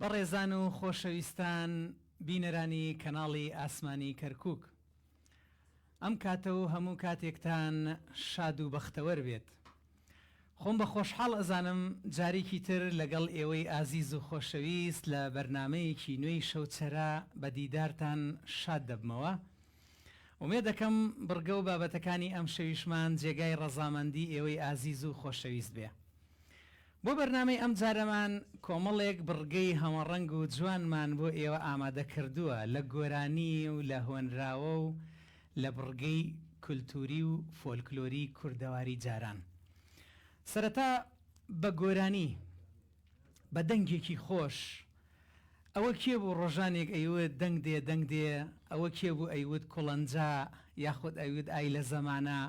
بەڕێزان و خۆشەویستان بینەرانی کەناڵی ئاسمانی کەرکووک، ئەم کاتە و هەموو کاتێکتان شاد و بەختەوەر بێت. خۆم بە خۆشحاڵ ئەزانم جارێکی تر لەگەڵ ئێوەی ئازیز و خۆشەویست لە بەرنامەیەکی نوێی شەوچەرا بە دیدارتان شاد دەبمەوە. ومێ دەکەم بڕگە و بابەتەکانی ئەم شەویشمان جێگای ڕەزامەندی ئێوەی ئازیز و خۆشەویست بێ. بۆ بەرنامەی ئەم جارەمان کۆمەڵێک بڕگەی هەمەڕەنگ و جوانمان بۆ ئێوە ئامادە کردووە لە گۆرانی و لە هۆنراوە و لە بڕگەی کولتوری و فۆلکلۆری کوردەواری جاران. سەرەتا بە گۆرانی بە دەنگێکی خۆش، ئەوە کێ بوو ڕۆژانێک ئەیوت دەنگ دێ دەنگ دێ، ئەوە کێ بوو ئەیوت کوڵەنجا یاخود ئەیوت ئای لە زەمانە.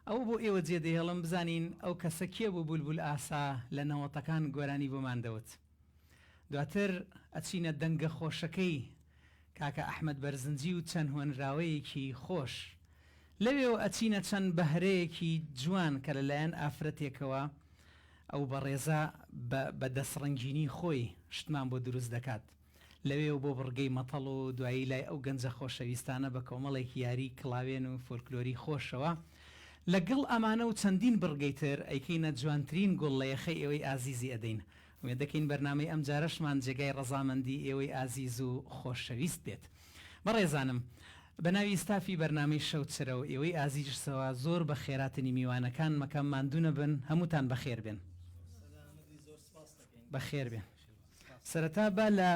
ئەو بۆ ئێوە جێدەهێڵم بزانین ئەو کەسە کێ بوو بولبول ئاسا لە نەوەتەکان گۆرانی بۆمان دەوت. دواتر ئەچینە دەنگە خۆشەکەی کاکە ئەحمەد بەرزنجی و چەند هۆنراوەیەکی خۆش. لەوێەوە ئەچینە چەند بەهرەیەکی جوان کە لەلایەن ئافرەتێکەوە ئەو بەڕێزە بە دەسڕنگینی خۆی شتمان بۆ دروست دەکات. لەوێ بۆ بڕگەی مەتەڵ و دوایی لای ئەو گەنجە خۆشەویستانە بە کۆمەڵێک یاری کڵاوێن و فۆلکلۆری خۆشەوە. لەگەڵ ئەمانە و چەندین بڕگەی تر ئەیکەینە جوانترین گوڵەیەخەی ئێوەی ئازیزی ئەدەین. وێ دەکەین بەرنامەی ئەم جارەشمان جێگای ڕەزامەندی ئێوەی ئازیز و خۆشەویست بێت. بەڕێزانم، بە ناوی ستافی بەرنامەی شەوچەرە و ئێوەی ئازیزەوە زۆر بە خێراتنی میوانەکان مەکەم ماندوونە بن، هەمووتان بەخێر بێن. بەخێر بێن. سەرەتا با لە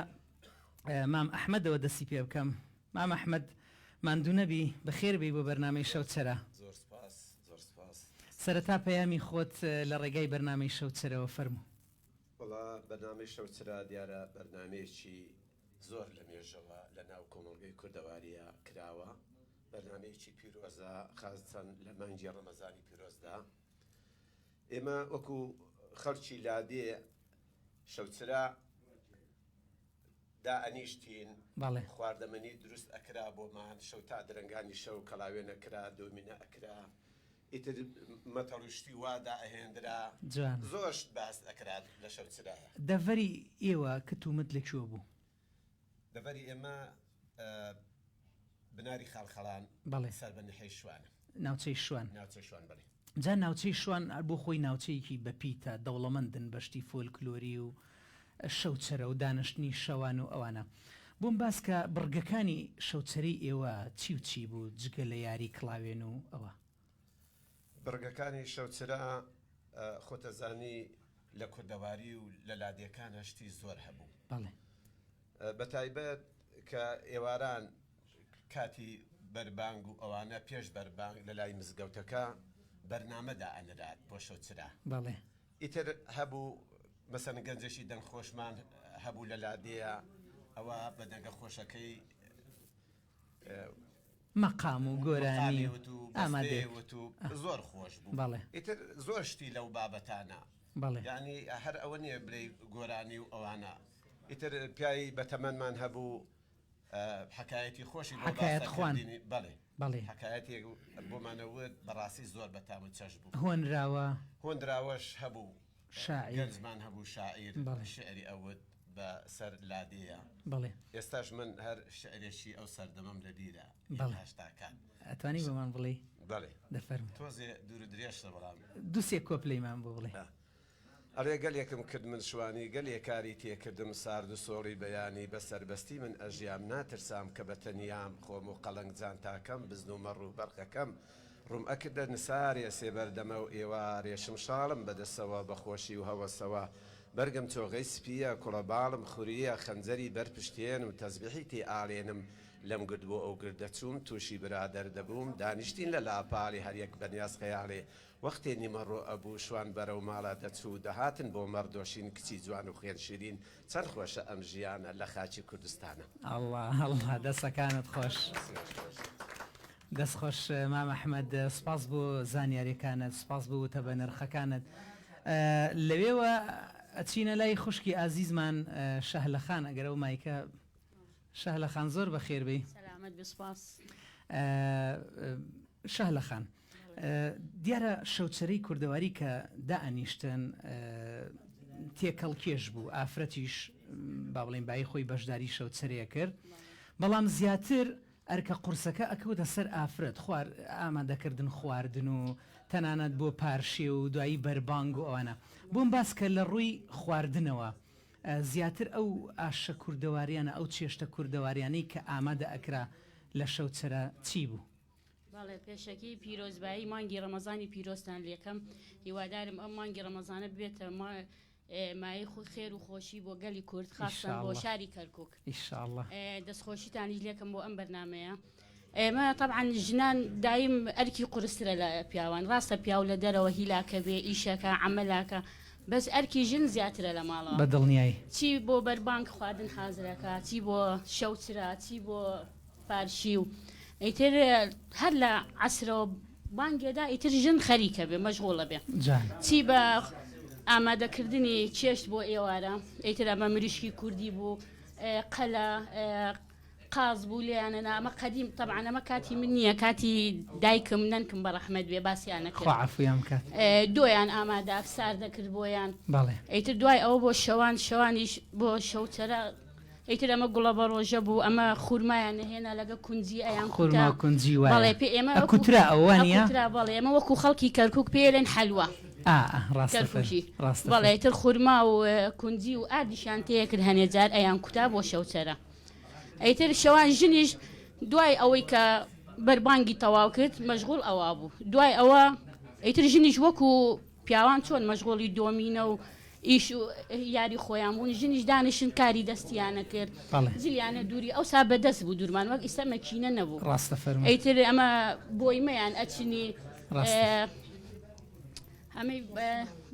مام ئەحمەدەوە دەستی پێ بکەم. مام ئەحمەد ماندوونە بی، بەخێر بی بۆ بەرنامەی شەوچەرە. زۆر سپاس، زۆر سپاس. سەرەتا پەیامی خۆت لە ڕێگای بەرنامەی شەوچەرەوە فەرموو. وەڵا بەرنامەی شەوچەرا دیارە بەرنامەیەکی زۆر لە مێژەوە لە ناو کۆمەڵگەی کوردەواریە کراوە. بەرنامەیەکی پیرۆزە، خاستەن لە مانگی ڕەمەزانی پیرۆزدا. ئێمە وەکو خەڵکی لادێ شەوچەرا دائەنیشتین، خواردەمەنی دروست ئەکرا بۆمان، شەو تا درەنگانی شەو کەڵاوێنە کرا، دۆمینە ئەکرا، ئیتر مەتەڵوشتی وادا ئەهێندرا، زۆرشت باس ئەکرات لە شەوچەرایە. دەڤەری ئێوە کتومت لەکوێ بوو؟ دەڤەری ئێمە بناری خاڵخەڵان سەر بە نەحەی شوانە، ناوچەی شوان. ناوچەی شوان بڵێ. جا ناوچەی شوان بۆ خۆی ناوچەیەکی بەپیتە، دەوڵەمەندن بەشتی فۆلکلۆری و شەوچەرە و دانیشتنی شەوان و ئەوانە. بۆم باس کە بڕگەکانی شەوچەرەی ئێوە چی و چی بوو جگە لە یاری کڵاوێن و ئەوە؟ بڕگەکانی شەوچەرا خۆتەزانی لە کوردەواری و لە لادیەکان هەشتی زۆر هەبوو. بەڵێ. بە تایبەت کە ئێواران کاتی بەربانگ و ئەوانە پێش بەربانگ لە لای مزگەوتەکە بەرنامەدا ئەنرات بۆ شەوچەرا. بەڵێ. ئیتر هەبوو مەسەن گەنجەشی دەنگ خۆشمان هەبوو لە لادێە، ئەوە بە دەنگە خۆشەکەی مەقام و گۆرانی ئامادەوت و زۆر خۆش بوو. بەڵێ. ئیتر زۆر شتی لەو بابەتانە. بەڵێ. یعنی هەر ئەوە نییە بڵێ گۆرانی و ئەوانە. ئیتر پیاوی بەتەمەنمان هەبوو حەکایەتی خۆشی حەکایەت خوان. بەڵێ. بەڵێ. حەکایەتێک بۆمانەوت بەڕاستی زۆر بەتام و چەش بوو. هۆنراوە. هۆنراوەش هەبوو. شاعیر. گەنجمان هەبوو شاعیر، شعری ئەوت بە سەر لادەیە. بەڵێ. ئێستاش من هەر شعرێکی ئەو سەردەمەم لە بیرە. هەشتاکان. ئەتوانی بۆمان بڵێ؟ بەڵێ. دەفەرمە. تۆزێ دوور و درێژە بەڵام. دووسێ کۆپلەیمان بۆ بڵێ. ئەرێ گەلێکم کرد من شوانی، گەلێ کاری تێکردم سارد و سۆڕی بەیانی، بە سەربەستی من ئەژیام ناترسام کە بە تەنیام خۆم و قەڵەنگ جانتاکەم بزن و مەڕ و بەرقەکەم ڕوم ئەکردە نسارێ سێبەردەمە و ئێوارێ شمشاڵم بەدەسەوە بەخۆشی و هەوەسەوە، بەرگم تۆغەی سپیە کوڵەباڵم خوریە خەنجەری بەرپشتێن و تەزبیحی تێ ئاڵێنم، لەم گرد بۆ ئەو گردە چووم تووشی برادەر دەبووم، دانیشتین لە لاپاڵی هەریەک بەنیاز خەیاڵێ، وەختێ نیمەڕۆ ئەبوو شوان بەرەو ماڵە دەچوو، دەهاتن بۆ مەردۆشین کچی جوان و خوێن شیرین، چەند خۆشە ئەم ژیانە لە خاچی کوردستانە. ئەڵڵا ئەڵڵا دەسەکانت خۆش. دەست خۆش مام ئەحمەد، سپاس بۆ زانیاریەکانت، سپاس بۆ وتە بە نرخەکانت. لەوێوە ئەچینە لای خوشکی ئازیزمان شەهلەخان، ئەگەر ئەو مایکە شەهلەخان زۆر بەخێر بێ. سەلامەت بسپاس. تێکەڵ کێش بوو ئافرەتیش با بڵێن بای خۆی بەشداری شەوچەرەیە کرد بەڵام زیاتر ئەرکە قورسەکە ئەکەوتە سەر ئافرەت ئامادەکردن خواردن و تەنانەت بۆ پارشێ و دوایی بەربانگ و ئەوانە بۆم باس کە لە ڕووی خواردنەوە زیاتر ئەو ئاشە کوردەواریانە ئەو چێشتە کوردەواریانەی کە ئامادە ئەکرا لە شەوچەرە چی بوو؟ بەڵێ پێشەکی پیرۆزبایی مانگی ڕەمەزانی پیرۆستان لێکەم هیوادارم ئەم مانگی ڕەمەزانە بێتە مای خێر و خۆشی بۆ گەلی کورد خاستن بۆ شاری کەرکووک ئینشاءالله دەستخۆشیتانی لێکم بۆ ئەم بەرنامەیە ئێمە طبعا ژنان دایم ئەرکی قورسترە لە پیاوان ڕاستە پیاو لە دەرەوە هیلاکە بێ ئیشەکە عملاکە بەس ئەرکی ژن زیاترە لە ماڵەوە بەدڵنیایی چی بۆ بەربانک خواردن حازرەکە چی بۆ شەوچرا چی بۆ پارشی و ئیتر هەر لە عسرەوە بانگێدا ئیتر ژن خەریکە بێ مەشغوڵە بێ چی بە ئامادەکردنی چێشت بۆ ئێوارە ئیتر ئەمە مریشکی کوردی بوو قەلە قاز بوو لێیانەنا ئەمە قەدیم طبعا ئەمە کاتی من نییە کاتی دایکم نەنکم بە ڕەحمەت بێ باسییانەکە دۆیان ئامادە سار دەکرد بۆیان ئیتر دوای ئەوە بۆ شەوانیش بۆ شەوچەرە ئیتر ئەمە گوڵە بە ڕۆژە بوو ئەمە خورمایان نهێنا لەگە کونجی ئەیان کونجی بەڵێ پێ ئێمە کوترا ئەوانە بەڵێ ئەمە وەکو خەڵکی کەرکووک پێڵێن حەلوە بەڵێتر خورما و کونجی و ئادیشان تەیە کرد هەنێ جار ئەیان کوتا بۆ شەوچەرە ئەیتر شەوان ژنیش دوای ئەوەی کە بەربانگی تەواو کرد مەشغوڵ ئەوە بوو دوای ئەوە ئەیتر ژنیش وەکو پیاوان چۆن مەشغوڵی دۆمینە و ئیش و یاری خۆیان بوون ژنیش دانیشن کاری دەستیانە کرد زلیانە دووری ئەو سا بەدەست بوو دوورمان وەک ئیستا مەکینە نەبوو ئەیتر ئەمە بۆیمەیان ئەچنی هەمەی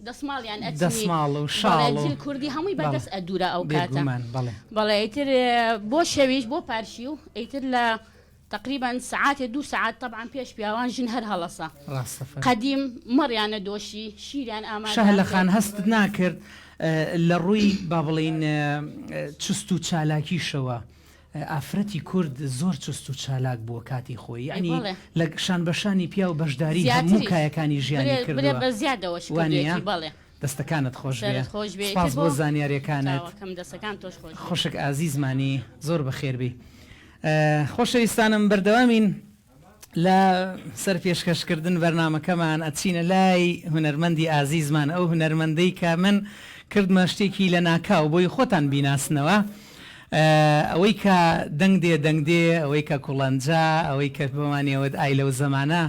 دەسماڵیان دەسماڵ و شاڵ کوردی هەمووی بەدەست ئەدورە ئەو کاتە بەڵێ ئیتر بۆ شەویش بۆ پارشی و ئیتر لە تقريبا ساعات 2 ساعات طبعا بيش بيوان جن هر هلصا قديم مريانا دوشي شيران امان شهل خان هست ناكر لروي بابلين چستو چالاکی شوا ئافرەتی کورد زۆر چست و چالاک بووە کاتی خۆی ینی لە شان بەشانی پیا و بەشداری هەموو کایەکانی ژیانی کردووە دەستەکانت خۆش بێ سپاس بۆ زانیاریەکانت خۆشک ئازیزمانی زۆر بەخێربی خۆشەویستانم بەردەوامین لە سەر پێشکەشکردن بەرنامەکەمان ئەچینە لای هونەرمەندی ئازیزمان ئەو هونەرمەندەی کە من کردمە شتێکی لە ناکاو بۆی خۆتان بیناسنەوە ئەوەی کە دەنگ دێ ئەوەی کە کوڵەنجا ئەوەی کە بمانیەوەت ئای لەو زەمانە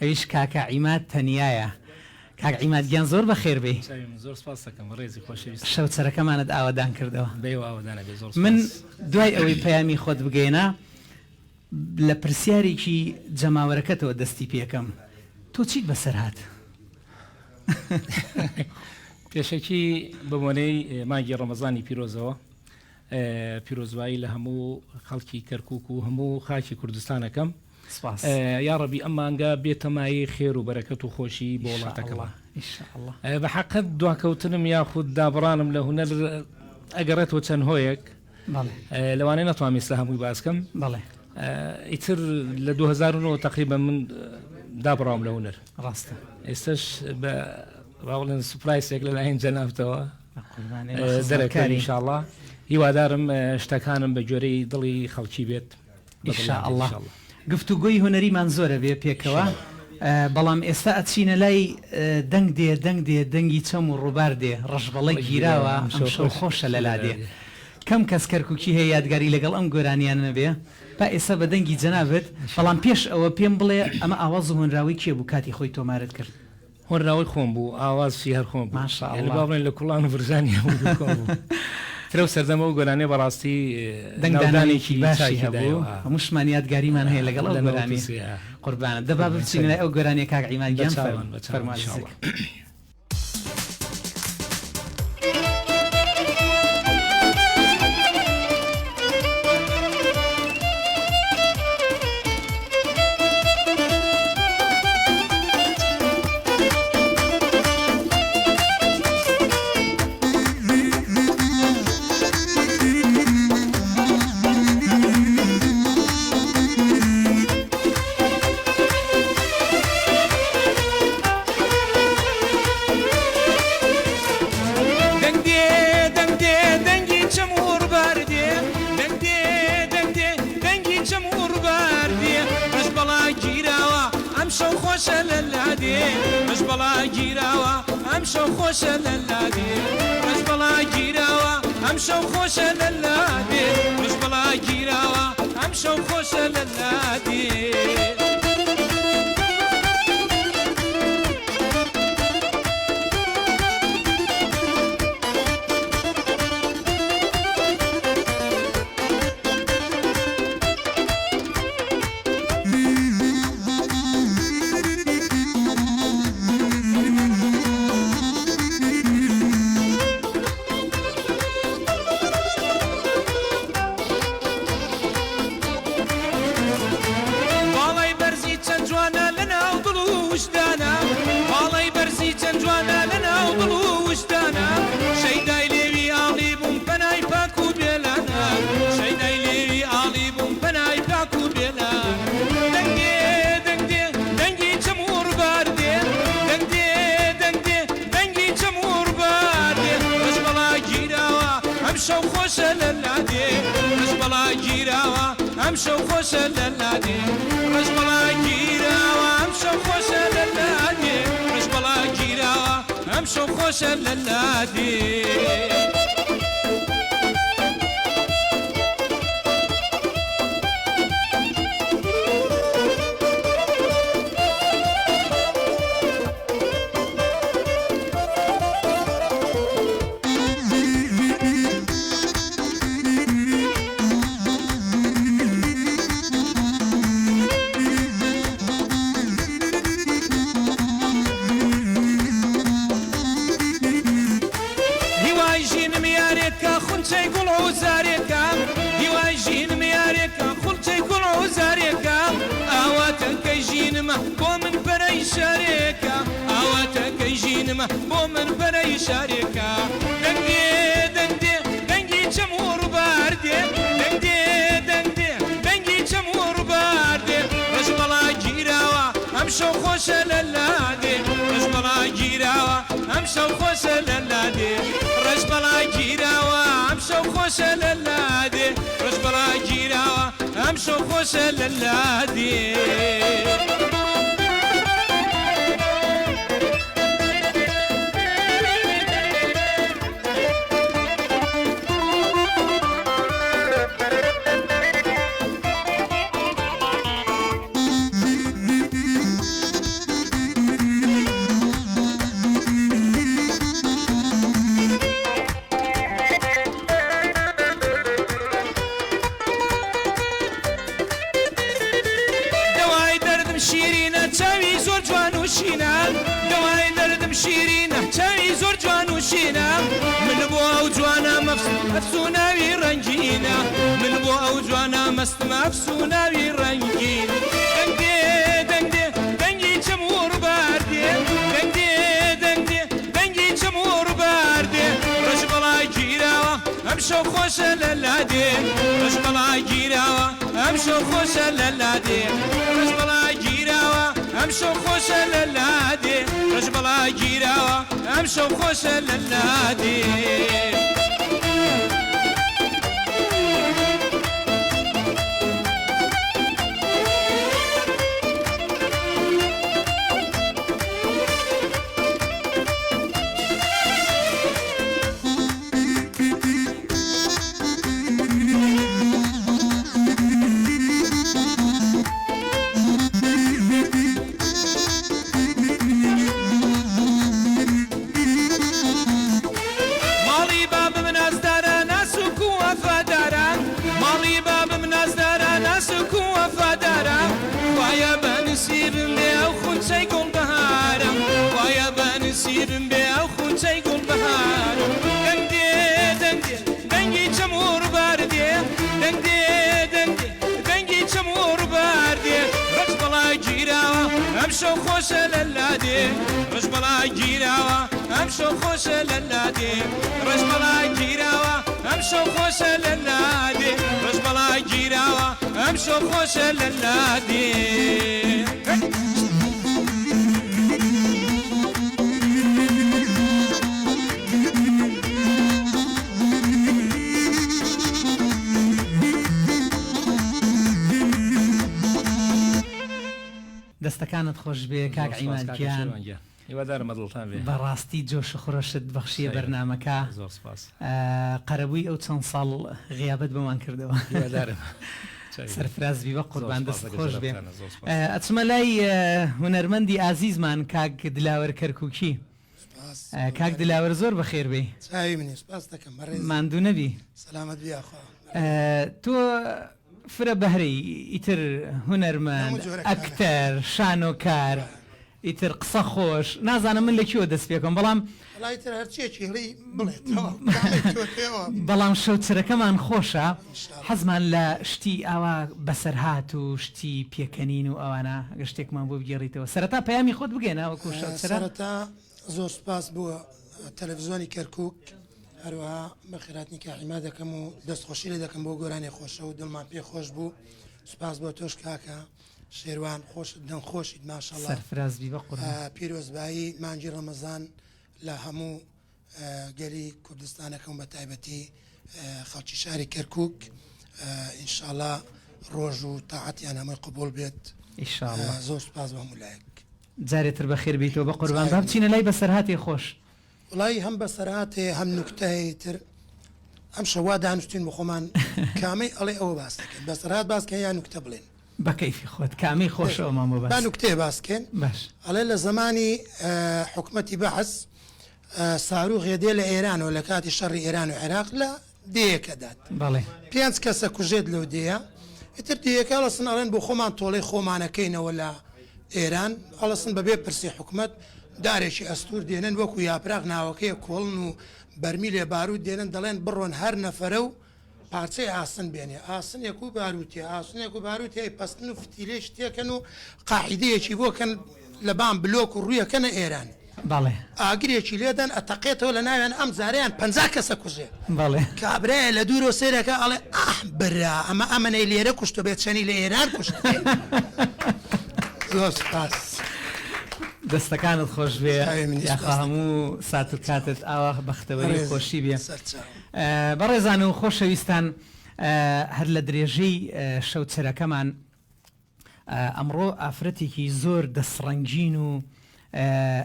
ئەویش کاکە عیماد تەنیایە کاک عیماد گیان زۆر بەخێر بێ شەوچەرەکەمانت ئاوادان کردەوە من دوای ئەوەی پەیامی خۆت بگەێنە لە پرسیارێکی جەماوەرەکەتەوە دەستی پێکەم تۆ چیت بەسەر هات؟ پێشەکی بەبوونەی مانگی ڕەمەزانی پیرۆزەوە پیرۆزبایی لە هەموو خەڵکی کەرکووک و هەموو خاکی کوردستانەکەم یا ڕەبی ئەم مانگە بێتەمایی خێر و بەرەکەت و خۆشی بۆ وڵاتەکەەوە بە حەقەت دواکەوتنم یاخود دابڕانم لە هونەر ئەگەڕێتەوە چەند هۆیەک لەوانەیە نەتوانم ئێستا هەمووی باسکەم ئیتر لە 2009 تقریبا من دابڕام لە هونەر ڕاستە ئێستش بە ڕاوڵێن سوپرایسێک لەلایەن جەنابتەوە دەرەکاری ئینشاءڵڵا هیوادارم شتەکانم بە جۆرەی دڵی خەڵکی بێت ئینشاءڵڵا گفتوگۆی هونەریمان زۆرە بێ پێکەوە بەڵام ئێستا ئەچینە لای دەنگ دێ دەنگی چەم و ڕووبار دێ ڕەشبەڵی گیراوە ئەمشەو خۆشە لەلا دێ کەم کەس کەرکووکی هەیە یادگاری لەگەڵ ئەم گۆرانیانە بێ با ئێستا بە دەنگی جەنابێت بەڵام پێش ئەوە پێم بڵێ ئەمە ئاواز و هۆنراوی کێ بوو کاتی خۆی تۆمارت کرد هۆنراوی خۆم بوو ئاوازی هەر خۆم بابڵێن لە کوڵان و ڤرزانی فرە و سەردەمە و گۆرانێ بەڕاستی دەنگدانێکی باشی هەبوو هەمووشمان یادگاریمان هەیە لەگەڵ ئەو گۆرانی قوربانە دەبا بچینە ئەو گۆرانی کاک عیماد گیان فەرمایشتێک شەو خۆشە لە لادێ ڕژ بەڵا گیراوە ئەم شەو خۆشە لە لادێ ڕژ بەڵا گیراوە ئەم شەو خۆشە لە لادێ ڕژ بەڵا گیراوە ئەم شەو خۆشە لە لادێ ئەم شەو خۆشە لە لادێ ڕژ بەڵا گیراوە ئەم شەو خۆشە لە لادێ ڕژ بەڵا گیراوە ئەم شەو خۆشە لە لادێ بۆ من بەرەی شارێکە دەنگێ دەنگێ دەنگی چەم ڕووباردێ دەنگێ دەنگێ دەنگی چەم ڕووباردێ ڕژ بەڵا گیراوە ئەم شەو خۆشە لە لادێ ڕژ بەڵا گیراوە ئەم شەو خۆشە لە لادێ ڕژ بەڵا گیراوە ئەم شەو خۆشە لە لادێ ڕژ بەڵا گیراوە ئەم شەو خۆشە لە لادێ دوای دەردم شیرینە چاوی زۆر جوان و شینە من بۆ ئەو جوانە ئەفسوناوی ڕەنگینە من بۆ ئەو جوانە مەستم ئەفسوناوی ڕەنگین دەنگێ دەنگێ دەنگی چەم ڕووباردێ دەنگێ دەنگێ دەنگی چەم ڕووباردێ ڕژ بەڵا گیراوە ئەم شەو خۆشە لە لادێ ڕژ بەڵا گیراوە ئەم شەو خۆشە لە لادێ ڕژ بەڵا گیراوە ئەم شەو خۆشە لە لادێ ڕژ بەڵا گیراوە ئەم شەو خۆشە لە لادێ نسيب بيا وخوتي قول بهار دندي دندي دنجي تمور باردي دندي دندي دنجي تمور باردي رج بلا جيراوة امشو خوش للادي رج بلا جيراوة امشو خوش للادي رج بلا جيراوة امشو خوش للادي رج بلا جيراوة امشو خوش للادي دەستەکانت خۆش بێ کاک عیمادگیان هیوادارم مەدڵتان بێ بەڕاستی جۆش خۆشت بەخشیە بەرنامەکە زۆر سپاس قەرەبووی ئەو چەند ساڵ غیابەت بەمان کردەوە هیوادارم سەرفرازبی بە قوربان دەست خۆش بێ ئەچمە لای هونەرمەندی ئازیزمان کاک دلاوەر کەرکووکی کاک دلاوەر زۆر بەخێر بێ ماندوو نەبی سلامت بیاخوا تۆ فرە بەهرەی ئیتر هونەرمەند ئەکتەر شانۆکار ئیتر قسە خۆش نازانم من لەکوێوە دەست پێکەم بەڵام شەوچرەکەمان خۆشە حەزمان لە شتی ئاوا بەسەرهات و شتی پێکەنین و ئەوانە ئەگەر شتێکمان بۆ بگێڕیتەوە سەرەتا پەیامی خۆت بگەێنە وەکو سەرەتا زۆر سپاس بووە تەلەڤیزیۆنی کەرکووک هەروەها بە خێراتنی کاحیما دەکەم و دەستخۆشی لێ دەکەم بۆ گۆرانی خۆشە و دڵمان پێ خۆش بوو سپاس بۆ تۆش کاکە شێروان خۆش دەم خۆشیت ماشەڵڵا سەرفرازبی بە قوربان پیرۆزبایی مانگی ڕەمەزان لە هەموو گەلی کوردستانەکەم بە تایبەتی خەڵکی شاری کەرکووک ئینشاءڵڵا ڕۆژ و تاعەتیان هەمووی قبول بێت ئینشاءڵڵا زۆر سپاس بە هەموو لایەک جارێتر بەخێر بیتەوە بە قوربان با بچینە لای بەسەرهاتی خۆش وڵی هەم بەسەرهاتێ هەم نوکتەی تر ئەم شەوا دانوستین بە خۆمان کامەی ئەڵێ ئەوە باس دەکەین بەسەرهات باسکە یان نوکتە بڵێن بە کەیفی خۆت کامی خۆشەوەمان بۆ با نوکتێ باسکەن باش ئەڵێ لە زمانی حکومەتی بەحەس ساروغێ دێ لە ئێران و لە کاتی شەڕی ئێران و عێراق لە دەیەکەدات بەڵێ 5 کەسە کوژێت لەو دەیە ئیتر دیەکە ئەڵەسن ئەڵێن بۆ خۆمان تۆڵەی خۆمانەکەینەوە لە ئێران ئەڵەسن بەبێ پرسی حکومت دارێکی ئەستور دێنن وەکو یاپراغ ناوەکەی کۆڵن و بەرمی لێ بارود دێنن دەڵێن بڕۆن هەر نەفەرە و پارچەی ئاسن بێنێ ئاسنێک و باروتێ ئاسنێک و باروتێ پستن و فتیلێ شتێکن و قاعیدەیەکی بۆکەن لە بام بلۆک و ڕوویەکەنە ئێران بەڵێ ئاگرێکی لێدەن ئەتەقێتەوە لە ناوێن ئەم زاریان 50 کەسە کوژێ بەڵێ کابرایە لە دوورۆ سێرەکە ئەڵێ برا ئەمە ئەمەەی لێرە کوشتە بێت چەنی لە ئێران کوشت زۆر سپاس دەستەکانت خۆش بێ یاخوا هەموو سات و کاتت ئاوا بەختەوەری خۆشی بێ بەڕێزان و خۆشەویستان هەر لە درێژەی شەوچەرەکەمان ئەمڕۆ ئافرەتێکی زۆر دەسڕەنگین و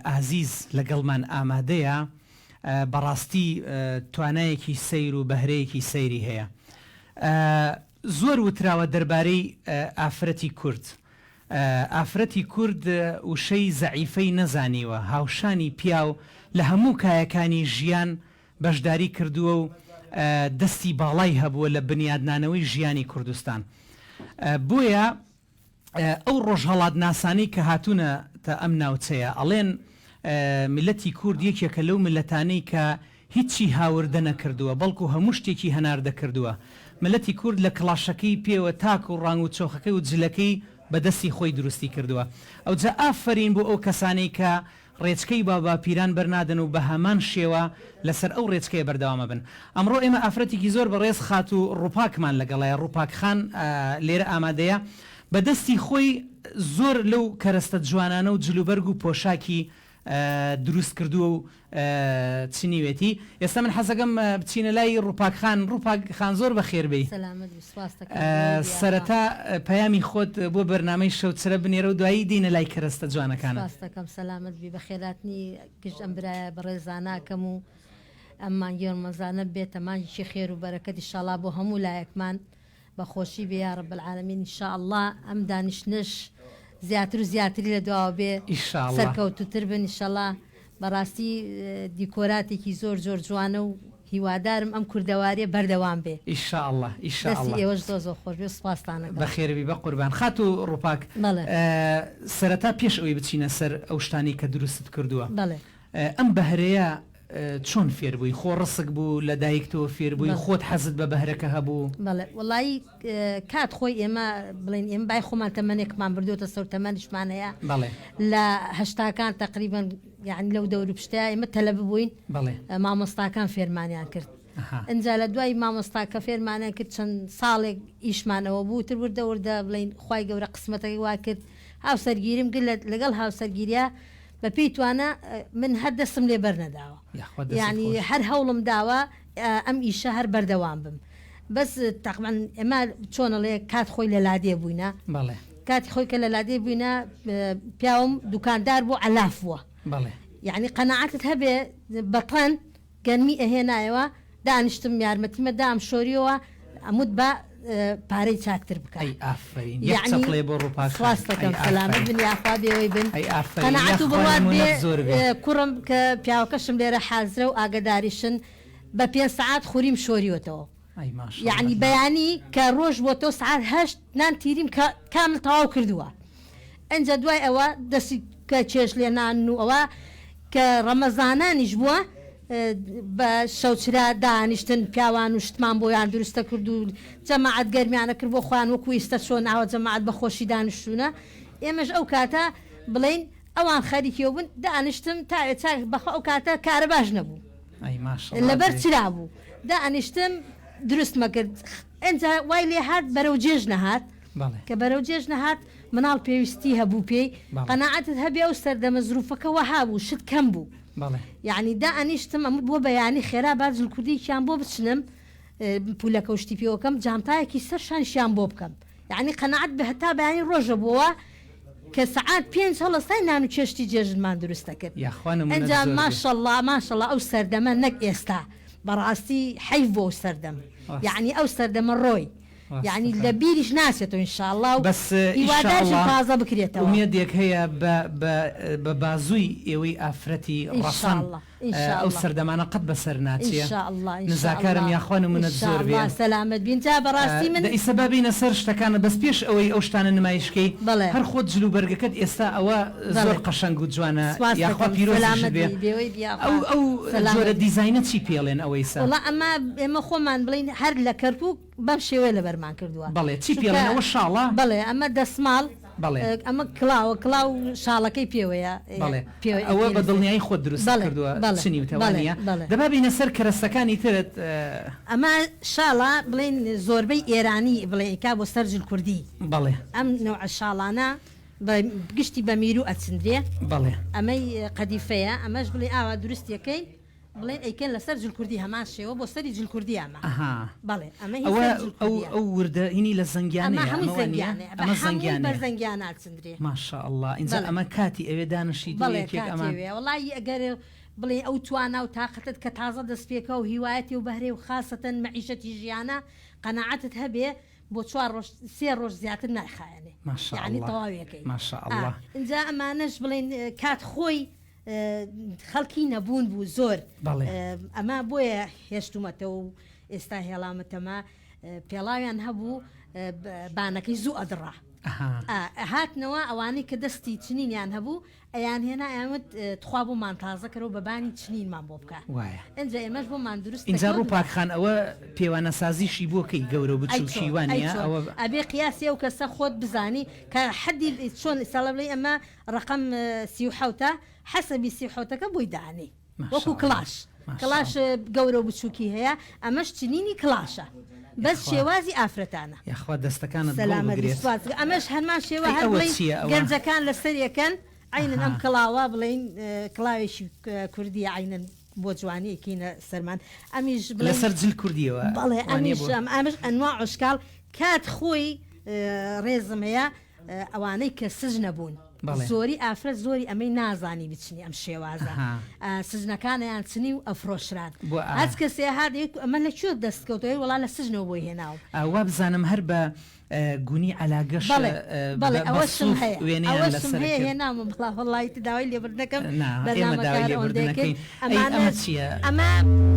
ئازیز لەگەڵمان ئامادەیە بەڕاستی توانایەکی سەیر و بەهرەیەکی سەیری هەیە زۆر وتراوە دەربارەی ئافرەتی کورد ئافرەتی کورد وشەی زەعیفەی نەزانیوە هاوشانی پیاو لە هەموو کایەکانی ژیان بەشداری کردووە و دەستی باڵای هەبووە لە بنیادنانەوەی ژیانی کوردستان بۆیە ئەو ڕۆژهەڵات ناسانی کە هاتوونە تا ئەم ناوچەیە ئەڵێن میلەتی کورد یەکێکە لەو ملەتانەی کە هیچی هاوردە نەکردووە بەڵکو هەموو شتێکی هەناردە کردووە ملەتی کورد لە کڵاشەکەی پێوە تاک و ڕنگ و چۆخەکەی و جلەکەی بەدەستی خۆی دروستی کردووە ئەو جا ئافرین بۆ ئەو کەسانەی کە ڕێچکەی باباپیران بەرنادن و بە هەمان شێوە لەسەر ئەو ڕێچکەی بەردەوامە بن ئەمڕۆ ئێمە ئافرەتێکی زۆر بەڕێز خات و ڕووپاکمان لەگەڵایە ڕووپاکخان لێرە ئامادەیە بەدەستی خۆی زۆر لەو کەرەستە جوانانە و جلوبەرگ و پۆشاکی دروست کردووە و چنیوێتی ئێستا من حەزەکەم بچینە لای ڕووپاکخان زۆر بەخێر بێ سەرەتا پەیامی خۆت بۆ بەرنامەی شەوچرە بنێرە و دوایی دینە لای کەرەستە جوانەکانە دەکەم سەلامت بی بە خێراتنی گشت ئەم برایە بەڕێزاناکەم و ئەممان گێڕمەزانە بێتە مانجی خێر و بەرەکەتی ئینشاءڵڵا بۆ هەموو لایەکمان بەخۆشی بێ یا رب العالمین ئینشاءڵڵا ئەم دانیشتنش زیاتر و زیاتری لە دواوە بێ سەرکەوتوتر بن ئینشاءڵڵا بەڕاستی دیکۆراتێکی زۆر زۆر جوانە و هیوادارم ئەم کوردەوارێ بەردەوام بێ ئینشاءڵڵا ئینشاءڵڵا ئێوەش زۆر خۆش بێ سوپاسدانەکەم بەخێربی بە قوربان خات و ڕووپاک سەرەتا پێش ئەوەی بچینە سەر ئەو شتانی کە دروست کردووە ئەم بەهرەیە چۆن فێر بووی خۆ ڕسک بوو لە دایکتەوە فێر بووی خۆت حەزت بە بەهرەکە هەبوو بەڵێ وڵایی کات خۆی ئێمە بڵێن ئێمە بای خۆمان تەمەنێکمان بردوتە سەر تەمەنیشمانەیە لە هەشتاکان تقریبان یعنی لەو دەور پشتیا ئێمە تەلە ببووین مامۆستاکان فێرمانیان کرد ئەجا لە دوای مامۆستاکە فێرمانیان کرد چەند ساڵێک ئیشمانەوە بوو تر وردە وردە بڵین خی گەورە قسمەتەکەی وا کرد هاوسەرگیریم لەگەڵ هاوسەرگیریە بە پێی توانە من هەر دەستم لێ بەرنەداوە یعنی هەر هەوڵم داوە ئەم ئیشە هەر بەردەوام بم بەس تقریبا ئێمە چۆنەڵێ کات خۆی لە لادێ بووینە کاتی خۆی کە لە لادێ بووینە پیاوم دوکاندار بۆ علافوە یعنی قەنەعەتت هەبێ بەتەن گەرمی ئەهێنایەوە دانیشتم یارمەتیمە دام شۆریەوە ئەموت بە پارەی چاکتر بکەی خواستەکەم سەلامت بن یاخوا بێەوەی بن قەنەعەت و بڕات بێ کوڕم کە پیاوەکەشم لێرە حازرە و ئاگداریشن بە 5 سعات خووریم شۆریوەتەوە یعنی بەیانی کە ڕۆژ بۆ تۆ سعات 8 نان تیریم کامل تەواو کردووە ئەنجە دوای ئەوە دەستی کە چێش لێ نان و ئەوە کە ڕەمەزانانیش بووە بە شەوچرا دانیشتن پیاوان و شتمان بۆیان دروستە کرد و جەماعەت گەرمیانە کرد بۆ خوان وەکو ئێستا چۆن ئاوە جەماعەت بەخۆشی دانیشتوونە ئێمەش ئەو کاتە بڵین ئەوان خەریکیەوە بن دانیشتم تا بەخوا ئەو کاتە کارە باش نەبوو لەبەر چرا بوو دانیشتم دروست مەکرد ئەنجا وای لێ هات بەرەو جێژ نەهات کە بەرەو جێژ نەهات مناڵ پێویستی هەبوو پێی قەنەعەتت هەبێ ئەو سەردەمە زروفەکەەوە هابوو شت کەم بوو یعنی دانیشتم ئەمت بۆ بەیانی خێرا بازل کوردیشیان بۆ بچنم پولەکە شتی پێوەکەم جامتایەکی سەرشانشیان بۆ بکەم یعنی قەنەعەت بە هەتا بەیانی ڕۆژە بووە کە سعات 5 هەڵەستای نان و چێشتی جێژنمان دروستە کرد ئەنجا ماشەڵڵا ماشەڵڵا ئەو سەردەمە نەک ئێستا بەڕاستی حەیف بۆ سەردەم یعنی ئەو سەردەمە ڕۆی یعنی لە بیریش ناسێتەوە ئینشاءڵڵا و هیوادارشم تازە بکرێتەوە ئومێدێک هەیە بە بازووی ئێوەی ئافرەتی ڕەسەن ئەو سەردەمانە قەت بەسەر ناچێ نزاکارم یاخوان و منت زۆر بێ سەلامت بین جا بەڕاستی من ئیسەبابینە سەر شتەکانە بەس پێش ئەوەی ئەو شتانە نمایشکەی هەر خۆت جلو بەرگەکەت ئێستا ئەوە زۆر قەشەنگ و جوانە یاخوا پیرۆزی بێ ئەو جۆرە دیزاینە چی پێڵێن ئەوەی سا وڵا ئەمە ئێمە خۆمان بڵین هەر لە کەرکووک بەم شێوەیە لەبەرمان کردووە بەڵێ چی پێڵێن ئەوە شاڵە بڵێ ئەمە دەسماڵ ئەمە کلاوە کلااو شاڵەکەی پێوەیە ئەوە بە دڵنیایی خۆت دروست کردووە چنی وتەوانە دەبا بینە سەر کەرەستەکانی ترت ئەمە شاڵە بڵێن زۆربەی ئێرانی بڵێکا بۆ سەرجل کوردی بڵێ ئەم نوع شاڵانە گشتی بە میرو ئەچندرێ بڵێ ئەمەی قەدیفەیە ئەمەش بڵێ ئاوا دروستیەکەی بڵێن ئەیکەن لەسەر جل کوردی هەمان شێوە بۆ سەری جل کوردی ئەمە بڵێ ئەمە ئەو وردە هینی لە زەنگیانە ئەمە زەنگیانە چندرێ ماشاءله اینجا ئەمە کاتی ئەوێ دانشی وڵی ئەگەر بڵێ ئەو توانە و تااقەتت کە تازە دەستپێکە و هیوایەتی و بەهرێ و خاستن مەعیشەتی ژیانە قەنەعەتت هەبێ بۆ 3 ڕۆژ زیاتر نایخایەنێ یعنی تەواویەکەی ماشاءله اینجا ئەمانەش بڵێن کات خۆی خەڵکی نەبوون بوو زۆر ئەمە بۆیە هێشتومەتە و ئێستا هێڵامەتەمە پێڵاویان هەبوو بانەکەی زوو ئەدڕا هاتنەوە ئەوانەی کە دەستی چنینیان هەبوو ئەیان هێنا ئەمت تخوا بۆمان تازەکەەوە بەبانی چنینمان بۆ بکە ئەنج ئێمەش بۆمان دروست اینجا ڕووپاکخان ئەوە پێوانە سازیشی بۆکەی گەورە بچوشیوانە ئەبێ قیاسی ئەو کەسە خۆت بزانی کە حەدی چۆن ساڵە بڵێ ئەمە ڕقم 37 حەسەبی 37ەکە بۆی دانی وەکو کلاش گەورە و بچووکی هەیە ئەمەش چنینی کلاشە بەس شێوازی ئافرەتانە یاخوا دەستەکانت ئەمەش هەرمان شێوە هەر گەنجەکان لەسەر یەکەن عینن ئەم کڵاوە بڵین کڵاوێکی کوردی عینن بۆ جوانیەکەینە سەرمان ئەمیش لەسەر جل کوردیەوە بڵێ ئەمیش ئەنواع عشکال کات خۆی ڕێزم هەیە ئەوانەی کە سژ نەبوون زۆری ئافرەت زۆری ئەمەی نازانی بچنی ئەم شێوازە سژنەکانیان چنی و ئەفرۆشران هەچ کەسێ هادێک ئەمە لەکوێ دەستکەوتەوەی وڵا لە سژنەوە بۆی هێناو ئەوە بزانم هەر بە گونی علاگەش بەڵێ ئەوەشم هەیە هێنامە بڵا وڵایتی داوای لێبردەکەم ئەمە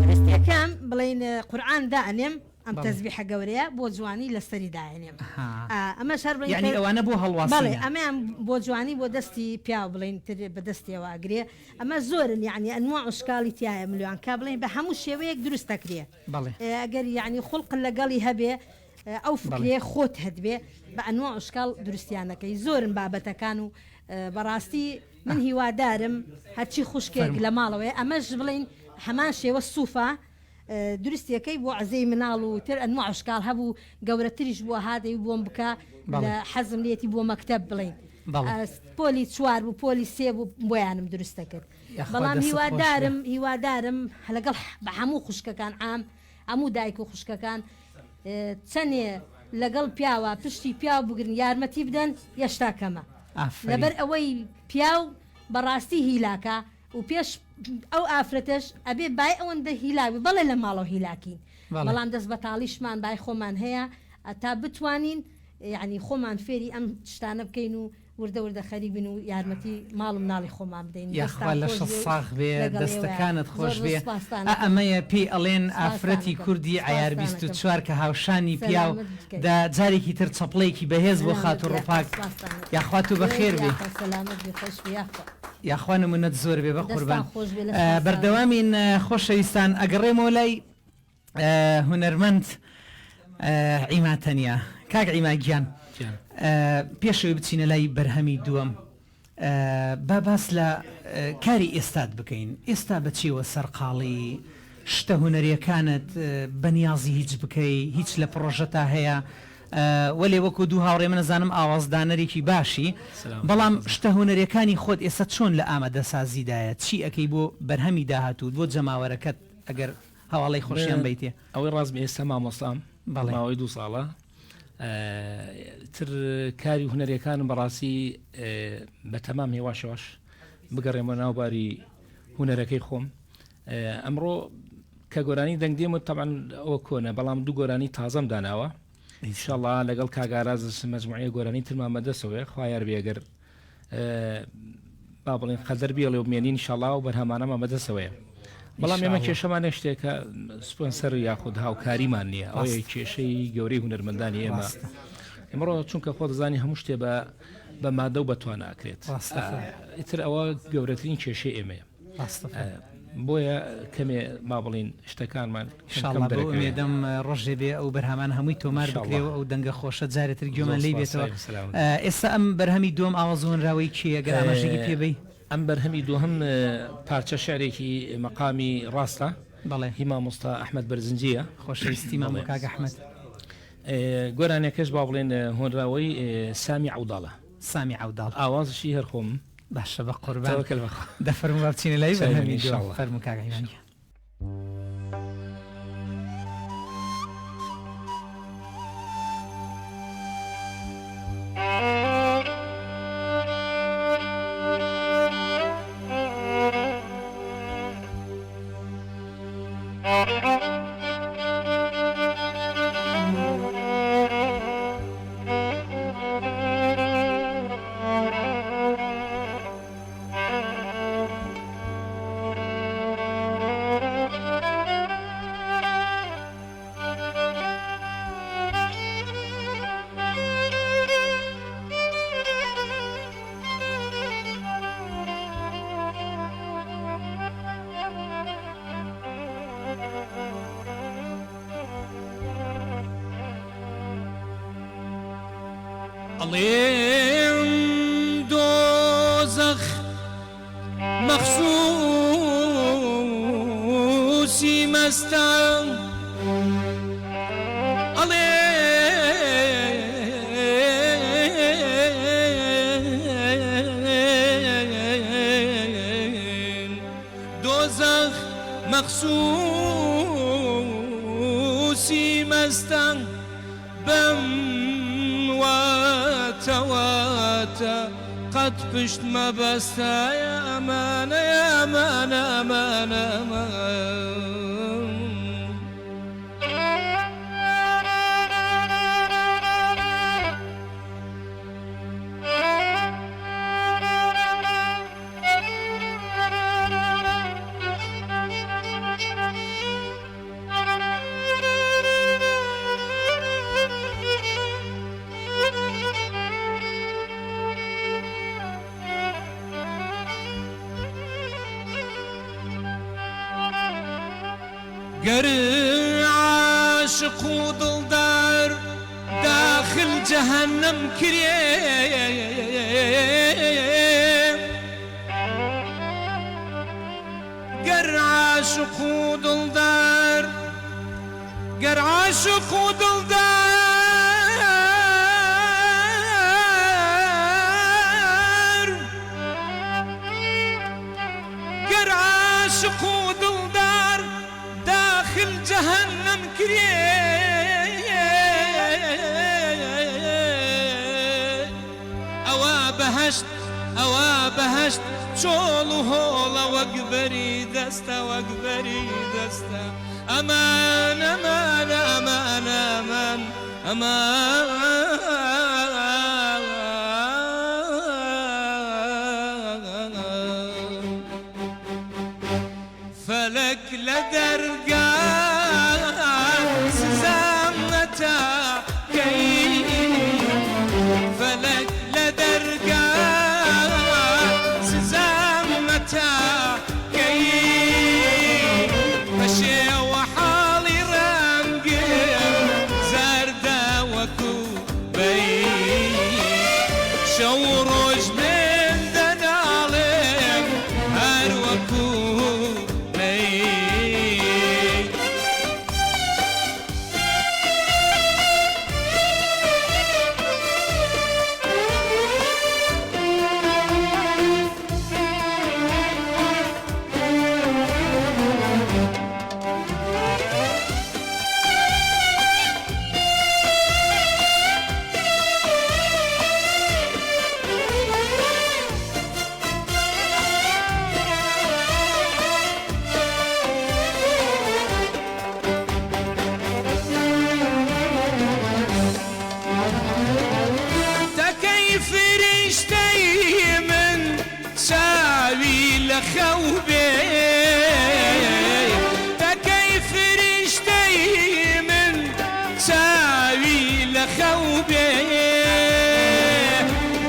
ڕستیەکەم بڵین قورئان دائنێم ئەم تەزبیحە گەورەیە بۆ جوانی لەسەری داێنێم ئەمە شەر یعنی ئەوانە بۆ هەڵواسی ئەمەیان بۆ جوانی بۆ دەستی پیا بڵین بەدەستیەوە ئەگرێ ئەمە زۆرن یعنی ئەنواع عشکالی تایە ملیۆن کا بڵین بە هەموو شێوەیەک دروست دەکرێ ئەگەر یعنی خوڵق لەگەڵی هەبێ ئەو فکرێ خۆت هەدبێ بە ئەنواع عشکال دروستیانەکەی زۆرن بابەتەکان و بەڕاستی من هیوادارم هەرچی خوشکێک لە ماڵەوەی ئەمەش بڵین هەمان شێوە سوفا دروستیەکەی بۆ عزەی مناڵ و تر ئەنواع عشکال هەبوو گەورەتریش بووە هادەی بۆم بکە لە حەزم لێتی بۆ مەکتەب بڵین پۆلی 4 بوو پۆلی 3 بوو بۆیانم دروستە کرد بەڵام هیوادارم لەگەڵ بە هەموو خوشکەکان عام هەموو دایک و خوشکەکان چەندێ لەگەڵ پیاوە پشتی پیا بگرن یارمەتی بدەن یەشتاکەمە لەبەر ئەوەی پیاو بەڕاستی هیلاکە و پێش ئەو ئافرەتەش ئەبێ بای ئەوەندە هیلاوی بەڵێ لە ماڵەوە هیلاکین بەڵام دەست بە تاڵیشمان بای خۆمان هەیە تا بتوانین یعنی خۆمان فێری ئەم شتانە بکەین و وردە خەریک بن و یارمەتی ماڵ و مناڵی خۆمان بدەین یاخوا لە ساغ بێ دەستەکانت خۆش بێ ئەمەیە پێی ئەڵێن ئافرەتی کوردی عیار 24 کە هاوشانی پیاو دا جارێکی تر چەپڵەیەکی بەهێز بۆ خات و ڕۆپاک یاخوا تو بەخێر بێ یاخوا نمونەت زۆر بێ بە قوربان بەردەوامین خۆشەویستان ئەگەڕێمەوە لای هونەرمەند عیماتەنیا کاک عیماگیان پێشەوەی بچینە لای بەرهەمی دووەم با باس لە کاری ئێستاد بکەین ئێستا بەچیوە سەرقاڵی شتە هونەریەکانت بەنیازی هیچ بکەی هیچ لە پرۆژەتا هەیە وەلێ وەکو دوو هاوڕێ من نەزانم ئاوازدانەرێکی باشی بەڵام شتە هونەریەکانی خۆت ئێستا چۆن لە ئامادەسازیدایە چی ئەەکەی بۆ بەرهەمی داهاتوت بۆ جەماوەرەکەت ئەگەر هەواڵی خۆشیان بیتێ ئەوەی ڕازمی ئێستا مامۆستام ماوەی 2 ساڵە تر کاری هونەریەکانم بەڕاستی بە تەمام هێواشەوەش بگەڕێمە ناوباری هونەرەکەی خۆم ئەمڕۆ کە گۆرانی دەنگدێمە تەمان ئەوە کۆنە بەڵام دوو گۆرانی تازەم داناوە ئینشاءڵڵا لەگەڵ کاگاراز مەجموعەیە گۆرانی ترمامە دەسەوێ خوایار بێگەر با بڵێن قەدەر بێڵێ و بمێنین ئینشاءڵڵا و بەرهەمانەمە بەدەسەوەیە بەڵام ئێمە کێشەمانە شتێکە سپۆنسەر یاخود هاوکاریمان نییە ئەوەیە کێشەی گەورەی هونەرمەندانی ئێمە ئەمڕۆ چونکە خۆ دەزانی هەموو شتێ بە مادە و بەتوان ئاکرێت ئیتر ئەوە گەورەترین کێشەی ئێمەیە بۆیە کەمێ ما بڵین شتەکانمان مێدەم ڕۆژێ بێ ئەو بەرهەمان هەمووی تۆمار بکرێەوە ئەو دەنگە خۆشە جارێتتر گوێمان لی بێتەوە ئێستا ئەم بەرهەمی دوم ئاوازۆنراوەی چیە گەر ئاماژەی پێبی ئەم بەرهەمی دووهم پارچە شارێکی مەقامی ڕاستە بەڵێ هیما مۆستا ئەحمەد بەرزنجیە خۆشەویستی مامۆ کاک ئەحمەد گۆرانێکەش با بڵێن هۆنراوەی سامی عەوداڵە سامی عەوداڵ ئاوازشی هەر خۆم باشە بە قوربان دەفەرموو بچینە لای بەرهەمی دووەم فەرموو کاک عیمانی أڵێم دۆزەخ مەخسووسی مەستە ئەڵێم دۆزەخ مەخسووسی مەستە بەم واتە قەت پشت مەبەستە ئەمانە ئەمانە ئەمانە گەر عاشق و دڵدار داخل جەهەنەم کرێ گەر عاشق و دڵدار گەر عاشق و دڵدار گەر عاشق و دڵدار داخل جهنم كريه بهشت ئەوە بەهشت چۆڵ و هۆڵە وەک بەری دەستە وەک بەری دەستە ئەمان ئەمان ئەمان ئەمان ئەمان فەلەک لە دەرگای سزامەتە فەلەک لە دەرگای سزامەتە بە شێوە حاڵی ڕەنگێ زەردە وەکو بەی شەو ڕۆژ من دەناڵێم هەر وەکو خوبي تكي فرشتي من ساوي لخوبي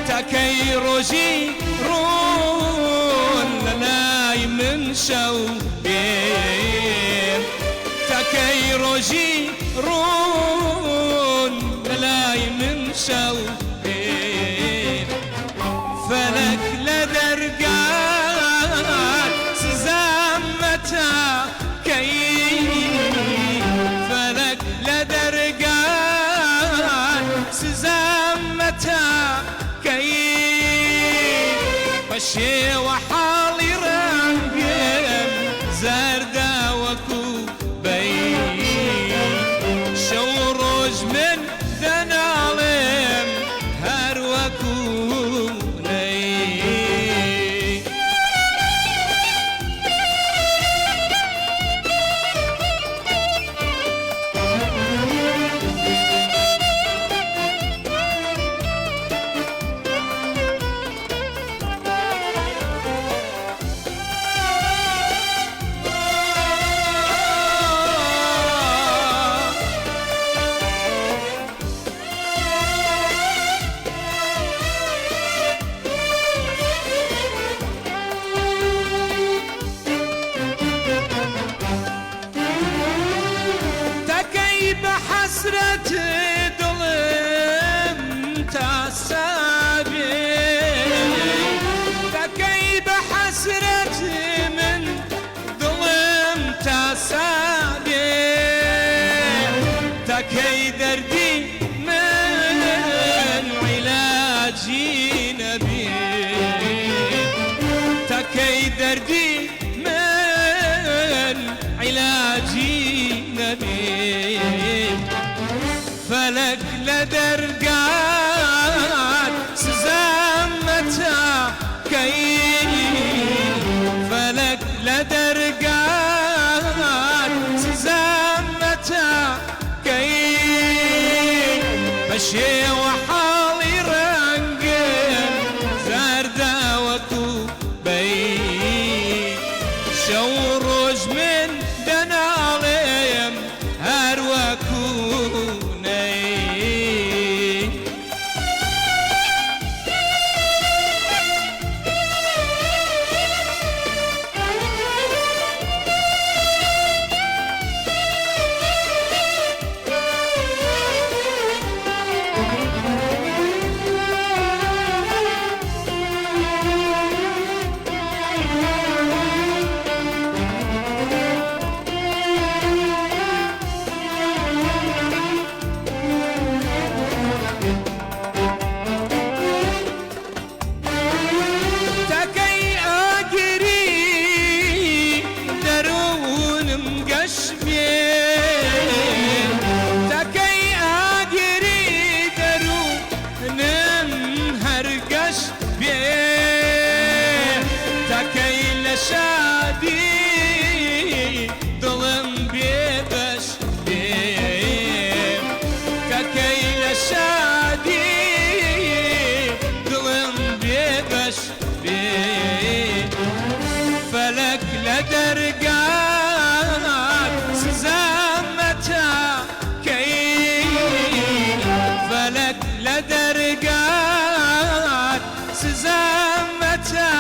تكي روجي رون لناي من شوبي تكي روجي رون لناي من شوبي فلك لدرجة فلك لدرجان سزامتا كي بشي وحالي رنجم زردا وكو بي شو روج من دنالم هر وكو حسرة ظلم تعصابي تكيب حسرة من ظلم تعصابي تكي دردي من علاجي نبي تكي دردي من علاجي نبي فلك لدرجات سزامتا كي فلك لدرجات سزامتا كي بشي وحالي رنجل شادی دڵم بێبەش کەکەی لە شادی دڵم بێبەش فەلەک لە دەرگات سزامەتە کەی فەلەک لە دەرگات سزامەتە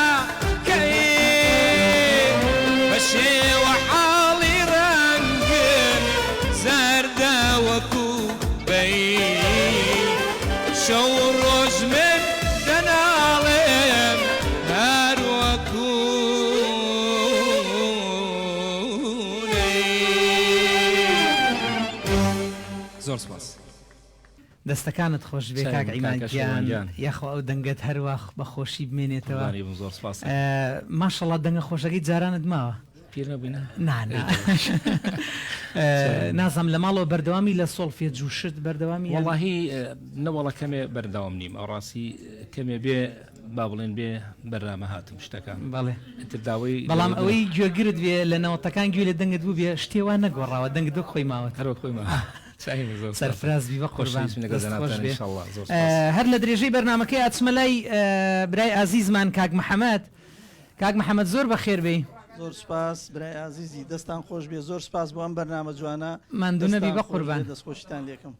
شێوە حاڵی ڕەنگن زەردە وەکو بەی شەو ڕۆژ من دەناڵێم هەر وەکو زۆر سپاس. دەستەکانت خۆش بێ کاک عیمانگیان یاخۆ ئەو دەنگت هەروەخ بە خۆشی بمێنێتەوە. زۆر سپاس. ماشەڵڵا دەنگە خۆشەکەی جارانت ماوە؟ نازم لە ماڵەوە بەردەوامی لە سۆڵفێ جوشت بەردەوامی وەڵاهی نەوەڵە کەمێ بەردەوام نیم ئەوڕاستی کەمێ بێ با بڵێن بێ بەرنامە هاتم شتەکان بەڵێ داوای بەڵام ئەوەی گوێگرت بێ لە نەوەتەکان گوێ لە دەنگت بوو بێ شتێوان نەگۆڕاوە دەنگ دۆ خۆی ماوە هەرۆ خۆی ماوە سەرفرازبی بە قوربان هەر لە درێژەی بەرنامەکەی ئاچمە لای برای ئازیزمان کاک محەممەد کاک محەممەد زۆر بەخێر بێ. زۆر سپاس برای عزیزی دەستان خۆش بێ زۆر سپاس بۆ ئەم بەرنامە جوانە مادونەبی بە قوربان دەستخۆشتان لێکم.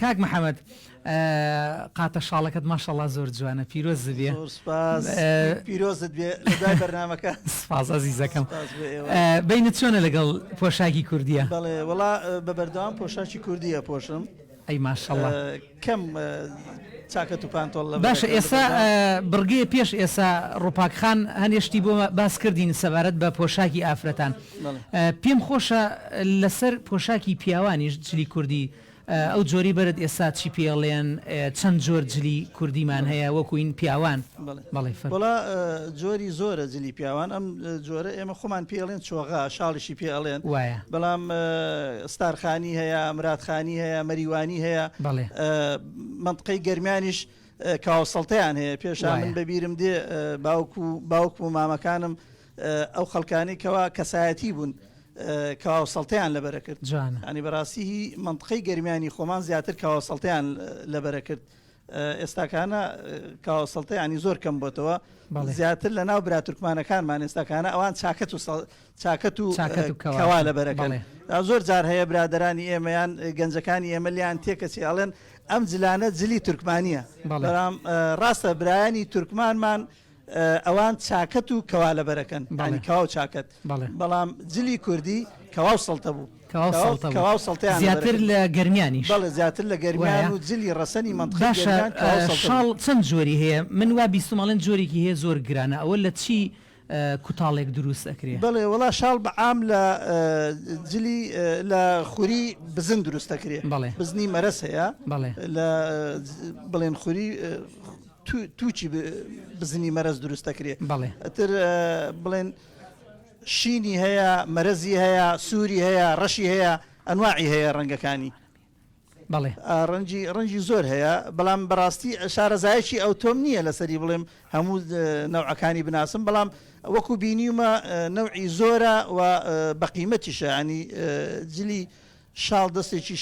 کاک محەممەد قاتە شاڵەکەت ماشەڵا زۆر جوانە پیرۆز بێ پیرۆزت بێ لە دوای بەرنامەکە سپاس عزیزەکەم بینت چۆنە لەگەڵ پۆشاکی کوردیە؟ بەڵێ وڵا بە بەردەوام پۆشاکی کوردیە پۆشم ئەی ماشەڵا کەم چاکەت و پانتۆڵ لە باشە ئێستا بڕگەیە پێش ئێستا ڕووپاکخان هەنێشتی بۆ باس کردین سەبارەت بە پۆشاکی ئافرەتان پێم خۆشە لەسەر پۆشاکی پیاوانیش جلی کوردی ئەو جۆری بەرت ئێستا چی پێڵێن چەند جۆر جلی کوردیمان هەیە وەکوین پیاوان وڵا جۆری زۆرە جلی پیاوان ئەم جۆرە ئێمە خۆمان پێڵێن چۆغا شاڵیشی پێڵێن وایە بەڵام ستارخانی هەیە مراتخانی هەیە مەریوانی هەیە منطقەی گەرمیانیش کاوسەڵتەیان هەیە پێشان من بەبیرم دێ باوکو و مامەکانم ئەو خەڵکانی کەوا کەسایەتی بوون کاوسەڵتەیان لەبەرە کرد ینی بەڕاستی منطقەی گەرمیانی خۆمان زیاتر کاوسەڵتەیان لەبەرە کرد ئێستاکانە کاوسەڵتەیانی زۆر کەم بۆتەوە زیاتر لە ناو برا تورکمانەکانمان ئێستاکانە ئەوان چاکەت و کەوا لەبەرەکەن زۆر جار هەیە برادرانی ئێمەیان گەنجەکانی ئێمە لیان تێکەچی ئەڵێن ئەم جلانە جلی تورکمانیە بەڵام ڕاستە برایانی تورکمانمان ئەوان چاکەت و کەوا لەبەرەکەن ینی کەوا و چاکەت بەڵام جلی کوردی کەوا و سەڵتە بوو زیاتر لە گەرمیانیش بەڵێ زیاتر لە گەرمیان و جلی ڕەسەنی منطقەی شاڵ چەند جۆری هەیە من وا بیستماڵەن جۆرێکی هەیە زۆر گرانە ئەوە لە چی کوتاڵێک دروست ئەکرێ؟ بڵێ وڵا شاڵ بەعام لە جلی لە خوری بزن دروست ئەکرێ بزنی مەرەس هەیە لە بڵێن خوری تووچی بزنی مەرەز دروست ئەکرێ ئەتر بڵێن شینی هەیە مەرەزی هەیە سووری هەیە ڕەشی هەیە ئەنواعی هەیە ڕەنگەکانی ڕەنجی زۆر هەیە بەڵام بەڕاستی شارەزایەکی ئەو تۆم نییە لەسەری بڵێم هەموو نەوعەکانی بناسم بەڵام وەکو بینیمە نەوعی زۆرە و بەقیمەتیشە ینی جلی شاڵ دەستێکی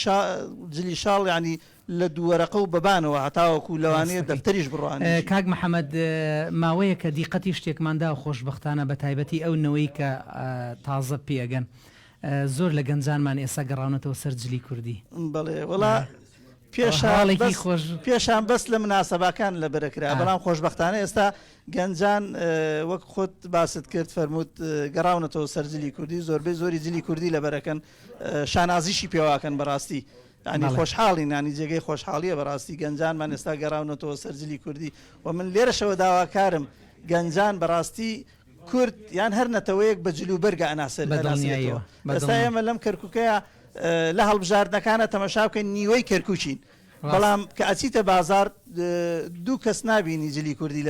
جلی شاڵ ینی لە دووەرەقە و بەبانەوە هەتاوەکو لەوانەیە دەفتەریش بڕوان. کاک محەممەد ماوەیە کە دیقەتی شتێکماندا و خۆشببختانە بە تایبەتی ئەو نەوەی کە تازە پێگەن زۆر لە گەنجانمان ئێستا گەڕاونەتەوە سەر جلی کوردی. بڵێ وڵا پێشان بەس لە مناسەباکان لە بەرەکرا بەڵام خۆشببختانە ئێستا گەنجان وەک خۆت باست کرد فەرمووت گەڕاونەتەوە سەر جلی کوردی زۆربەی زۆری جلی کوردی لە بەرەکەن شانازیشی پێواکەن بەڕاستی ینی خۆشحاڵی نانی جێگەی خۆشحاڵیە بەڕاستی گەنجانمان ئێستا گەڕاونەتەوە سەرجلی کوردی و من لێرەشەوە داواکارم گەنجان بەڕاستی کورد یان هەر نەتەوەیەک بە جلوبەرگە ئەناسر ئێستا ئێمە لەم کەرکووکەیە لە هەڵبژاردنەکانە تەمەشا بکەین نیوەی کەرکوچین بەڵام کە ئەچیتە بازار دوو کەس نبینی جلی کوردی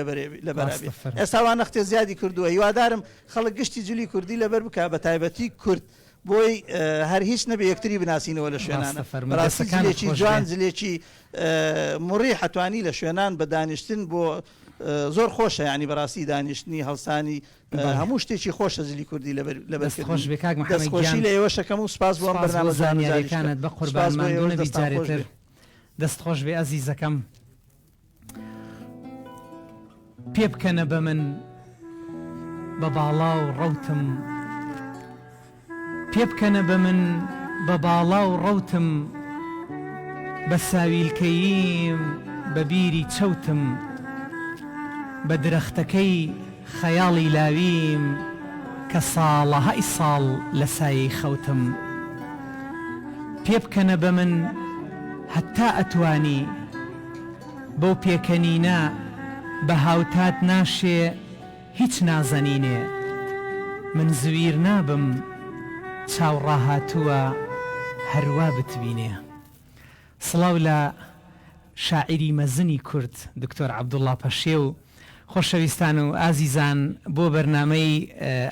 لە بەرابێ ئێستاوان نەختێ زیادی کردووە هیوادارم خەڵک گشتی جلی کوردی لەبەر بکە بە تایبەتی کورد بۆی هەر هیچ نەبێ یەکتری بناسیینەوە لە شوێنانە ڕاستیێکی جوان زلێکی مڕی حتوانی لە شوێنان بە دانیشتن بۆ زۆر خۆشە ینی بەڕاستی دانیشتنی هەڵسانی هەموو شتێکی خۆشە زلی کوردی لەبەرخۆشی لە ئێوە شەکەم و سپاس بۆ بەرنامەزانیەکانت بە قوربانمانەبی جارێتر دەست خۆش بێ ئەزیزەکەم پێ بکەنە بە من بە باڵا و ڕەوتم پێ بکەنە بە من بە باڵا و ڕەوتم بە ساویلکەییم بە بیری چەوتم بە درەختەکەی خەیاڵی لاویم کە ساڵەهای ساڵ لە سایەی خەوتم پێ بکەنە بە من هەتا ئەتوانی بەو پێکەنینە بە هاوتات ناشێ هیچ نازەنینێ من زویر نابم چاوڕاهاتووە هەروە بتبینێ. سڵاو لە شاعری مەزنی کورد دکتۆر عەبدوڵڵا پەشێ و خۆشەویستان و ئازیزان بۆ بەرنامەی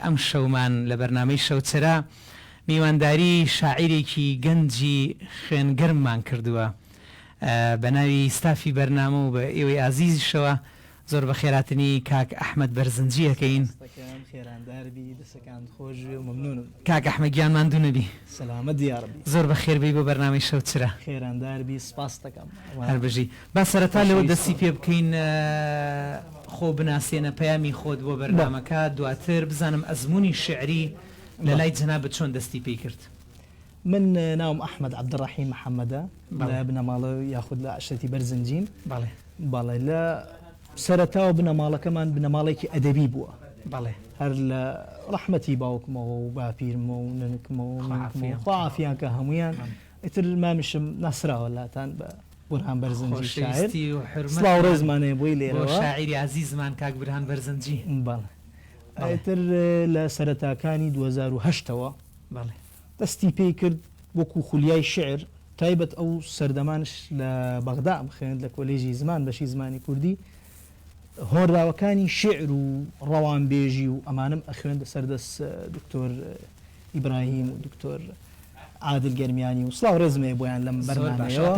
ئەم شەومان لە بەرنامەی شەوچرا میوانداری شاعیرێکی گەنجی خوێنگەرممان کردووە بە ناوی ستافی بەرنامە و بە ئێوەی ئازیزیشەوە زۆر بە خێراتنی کاک ئەحمەد بەرزنجیەکەین کاک ئەحمەد گیانمان دوو نەبی زۆر بە خێربەی بۆ بەرنامەی شەوچرا هەر بژی با سەرەتا لەوە دەستی پێ بکەین خۆ بناسیێنە پەیامی خۆت بۆ بەرنامەکە دواتر بزانم ئەزمموی شعری لە لای جەنابەت چۆن دەستی پێی کرد. من ناوم ئەحمەد عەبدوڕەحیم محەممەدە لە بنەماڵە یاخود لە عشرەتی بەرزنجین باڵێ لە سەرەتاوە بنەماڵەکەمان بنەماڵێکی ئەدەبی بووە هەر لە ڕەحمەتی باوکمەوە و باپیرمە و ننکمەوە خواعافیان کە هەمویان ئیتر مامیشم ناسراوە لاتان بە بورهان بەرزنجی شاعر سڵاو ڕێزمانەیە بۆی لێرەوە شاعری عزیزمان کاک بورهان بەرزنجی ئیتر لە سەرەتاکانی 2010ەوە دەستی پێی کرد وەکو خولیای شعر تایبەت ئەو سەردەمانش لە بەغدام خوێند لە کۆلێژی زمان بەشی زمانی کوردی هۆنراوەکانی شعر و ڕەوانبێژی و ئەمانم ئەخوێندە سەردەست دکتۆر ئیبراهیم و دکتۆر عادل گەرمیانی و سڵاو ڕێزمێ بۆیان لەم بەرنامەیەوە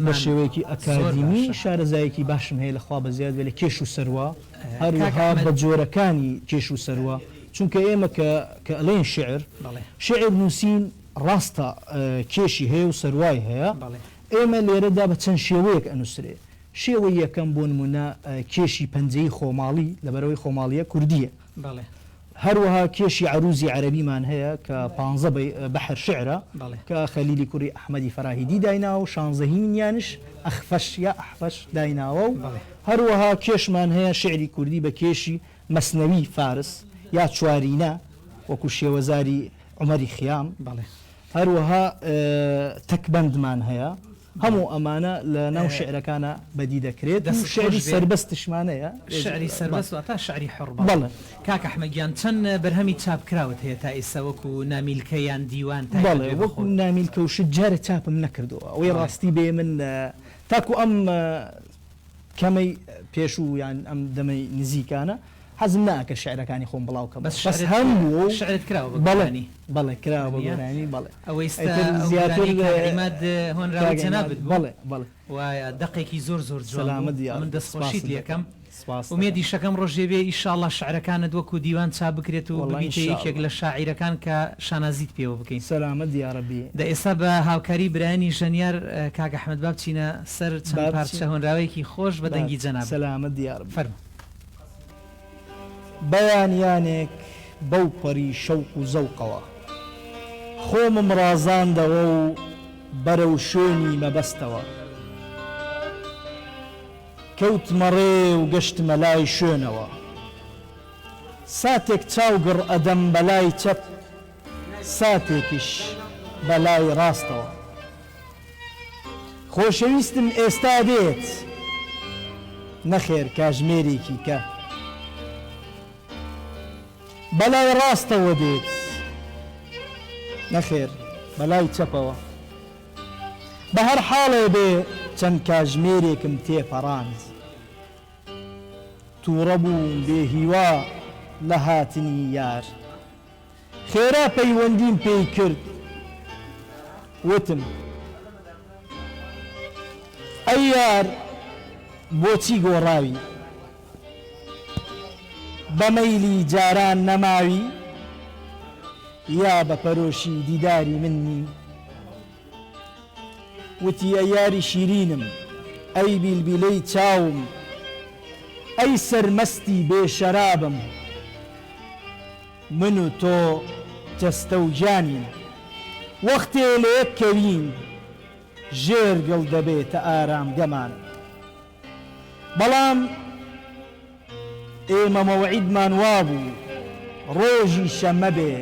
بە شێوەیەکی ئەکادیمی شارەزایەکی باشم هەیە لەخوا بە زیاد لە کێش و سەروە هەروەها بە جۆرەکانی کێش و سەروە چونکە ئێمە کە ئەڵێن شعر نووسین ڕاستە کێشی هەیە و سەروای هەیە ئێمە لێرەدا بە چەند شێوەیەک ئەنووسرێ شێوە یەکەم بۆ نمونە کێشی پەنجەی خۆماڵی لەبەرەوەی خۆماڵیە کوردیە هەروەها کێشی عروزی عەرەبیمان هەیە کە 15 بەحر شعرە کە خەلیلی کوڕی ئەحمەدی فەراهیدی دایناوە و 16هینیانش ئەخفەش یا ئەحفەش دایناوە و هەروەها کێشمان هەیە شعری کوردی بە کێشی مەسنەوی فارس یا چوارینە وەکو شێوەزاری عومەری خیام هەروەها تەکبەندمان هەیە هەموو ئەمانە لە ناو شعرەکانە بەدی دەکرێت شعری سربەستشمانەیە شعری سربەست تا شعری حڕ بەڵێ کاک ئەحمەدیان چەند بەرهەمی چاپکراوت هەیە تا ئێستا وەکو نامیلکە یان دیوان بەڵێ وەکو نامیلکە و شت جارە چاپم نەکردەوە ئەوەی ڕاستی بێ من تاکو ئەم کەمەی پێش و یان ئەم دەمەی نزیکانە حەزم ناکە شعرەکانی خۆم بڵاوکە بەس هەم بوو شعرت کراوە بەڵێ کراوە بەگۆرانی بەڵێ ئەوەی زیاتر هۆنراوە جەنابەت بەڵێ وایە دقێکی زۆر جوان من دەستخۆشیت لەکەم ومێدی شەکەم ڕۆژێبێ ئیشاڵڵا شعرەکانت وەکو دیوان چا بکرێت و ببیتە یەکێک لە شاعیرەکان کە شانازیت پێوە بکەین سەلامەت یا ڕەبی دە ئێستا بە هاوکاری برایانی ژەنیار کاک ئەحمەد با بچینە سەر چەند پارچە هۆنراوەیەکی خۆش بە دەنگی جەناب سەلامەت یا ڕەبی فەرموو بەیانیانێک بەو پەری شەوق و زەوقەوە خۆمم ڕازاندەوە و بەرەو شوێنی مەبەستەوە کەوتمەڕێ و گەشتمە لای شوێنەوە ساتێک چاوگڕ ئەدەم بەلای چەپ ساتێکیش بەلای ڕاستەوە خۆشەویستم ئێستا دێت نەخێر کاژمێرێکی کە بەلای ڕاستەوە دێت نەخێر بەلای چەپەوە بە هەر حاڵێ بێ چەند کاژمێرێکم تێپەڕاند تووڕە بووم بێ هیوا لە هاتنی یار خێرا پەیوەندیم پێی کرد وتم ئەی یار بۆچی گۆڕاوی بەمەیلی جاران نەماوی یا بە پەرۆشی دیداری مننی وتی ئەی یاری شیرینم ئەی بیلبیلەی چاوم ئەی سەرمەستی بێشەرابم من و تۆ جەستە و جانین وەختێ لە یەک کەوین ژێرگەڵ دەبێتە ئارامگەمان بەڵام ئێمە مەوعیدمان وابوو ڕۆژی شەمە بێ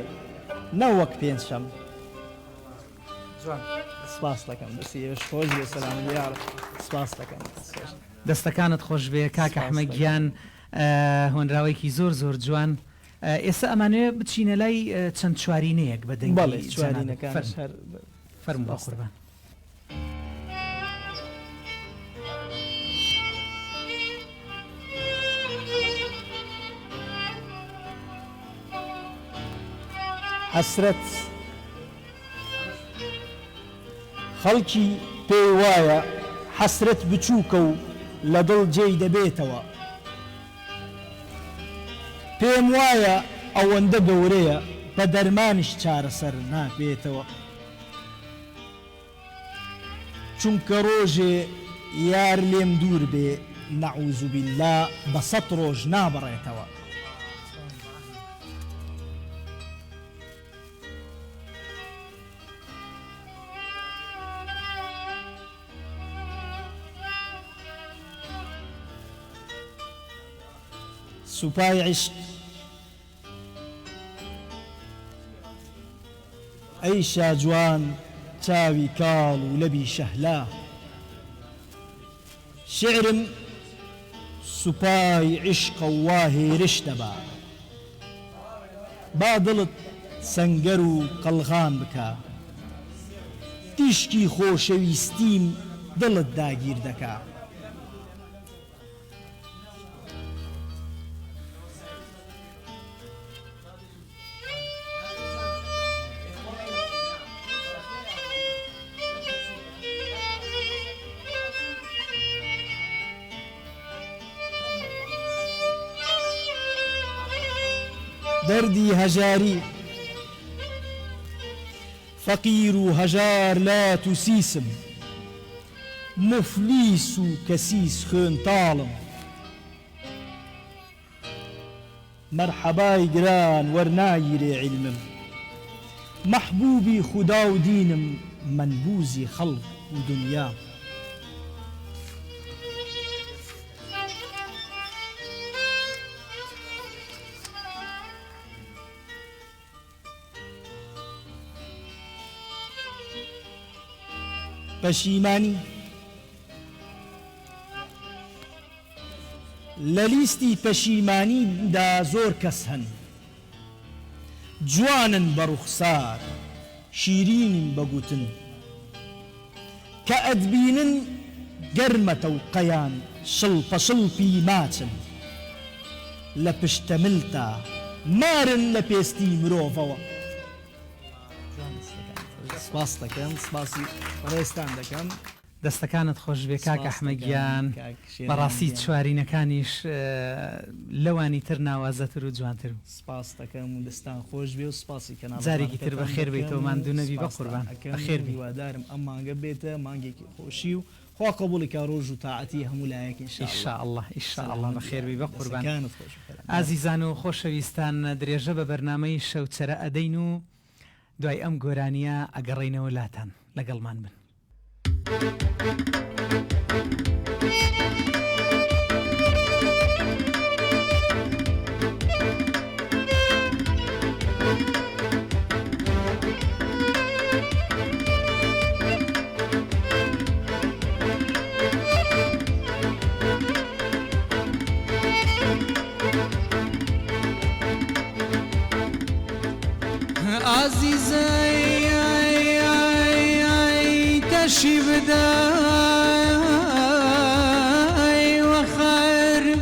نەوەک پێنجشەم سپاس دەکەم دەستیێش خۆش بێ سەلام دیار سپاس دەکەم دەستەکانت خۆش بێ کاکە ئەحمەد گیان هۆنراوەیەکی زۆر زۆر جوان ئێستا ئەمانوێ بچینە لای چەند چوارینەیەک بە دەنگی چوارینەکان فەرمو بە قوربان حەسرەت خەڵکی پێی وایە حەسرەت بچووکە و لە دڵ جێی دەبێتەوە پێم وایە ئەوەندە گەورەیە بە دەرمانیش چارەسەر ناکرێتەوە چونکە ڕۆژێ یار لێم دوور بێ نەعوذ بالله بە 100 ڕۆژ نابڕێتەوە سوپای عشق ئەی شاجوان چاوی کاڵ و لەبی شەهلا شعرم سوپای عشقە و وا هێرش دەبا با دڵت سەنگەر و قەڵغان بکە تیشکی خۆشەویستیم دڵت داگیر دەکا دەردی هەژاری فەقیر و هەژار لات و سیسم مفلیس و کەسیس خوێنتاڵم مەرحەبای گران وەرناگیرێ عیلمم مەحبوبی خودا و دینم منبوزی خەڵق و دنیا پەشیمانی لە لیستی پەشیمانیدا زۆر کەس هەن جوانن بە ڕوخسار شیرینن بە گوتن کە ئەدبینن گەرمەتە و قەیان شڵپەشڵپی ماچن لە پشتە ملتا مارن لە پێستی مرۆڤەوە سپاس دەکەم سپاسی ڕێستان دەکەم دەستەکانت خۆش بێ کاکە ئەحمەد گیان بەڕاستی چوارینەکانیش لەوانی تر ناوازەتر و جوانتر سپاس دەکەم و دەستان خۆش بێ و سپاسی کەناڵ جارێکی تر بەخێر بێتەوە ماندوو نەبی بە قوربان بەخێر بی وادارم ئەم مانگە بێتە مانگێکی خۆشی و خوا قبوڵی کا ڕۆژ و تاعەتی هەموو لایەک ئینشاءالله ئینشاءالله بەخێر بی بە قوربان ئازیزان و خۆشەویستان درێژە بە بەرنامەی شەوچەرە ئەدەین و دوای ئەم گۆرانیە ئەگەڕێینەوە لاتان لەگەڵمان بن. عزيزي تشي بداي وخير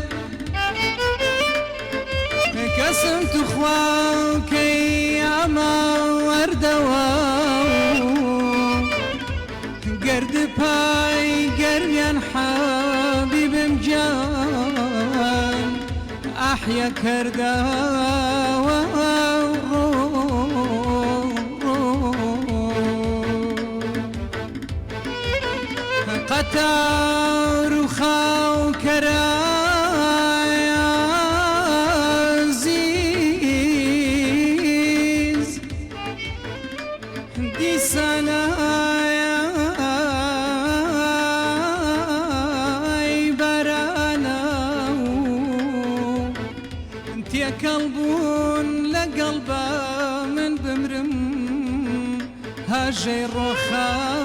قسمت اخواك يا يحيى كردا قطار وخاو كرايا عزيز دي سنايا برانا انت يا قلبون لقلبه من بمرم هاجي الرخانه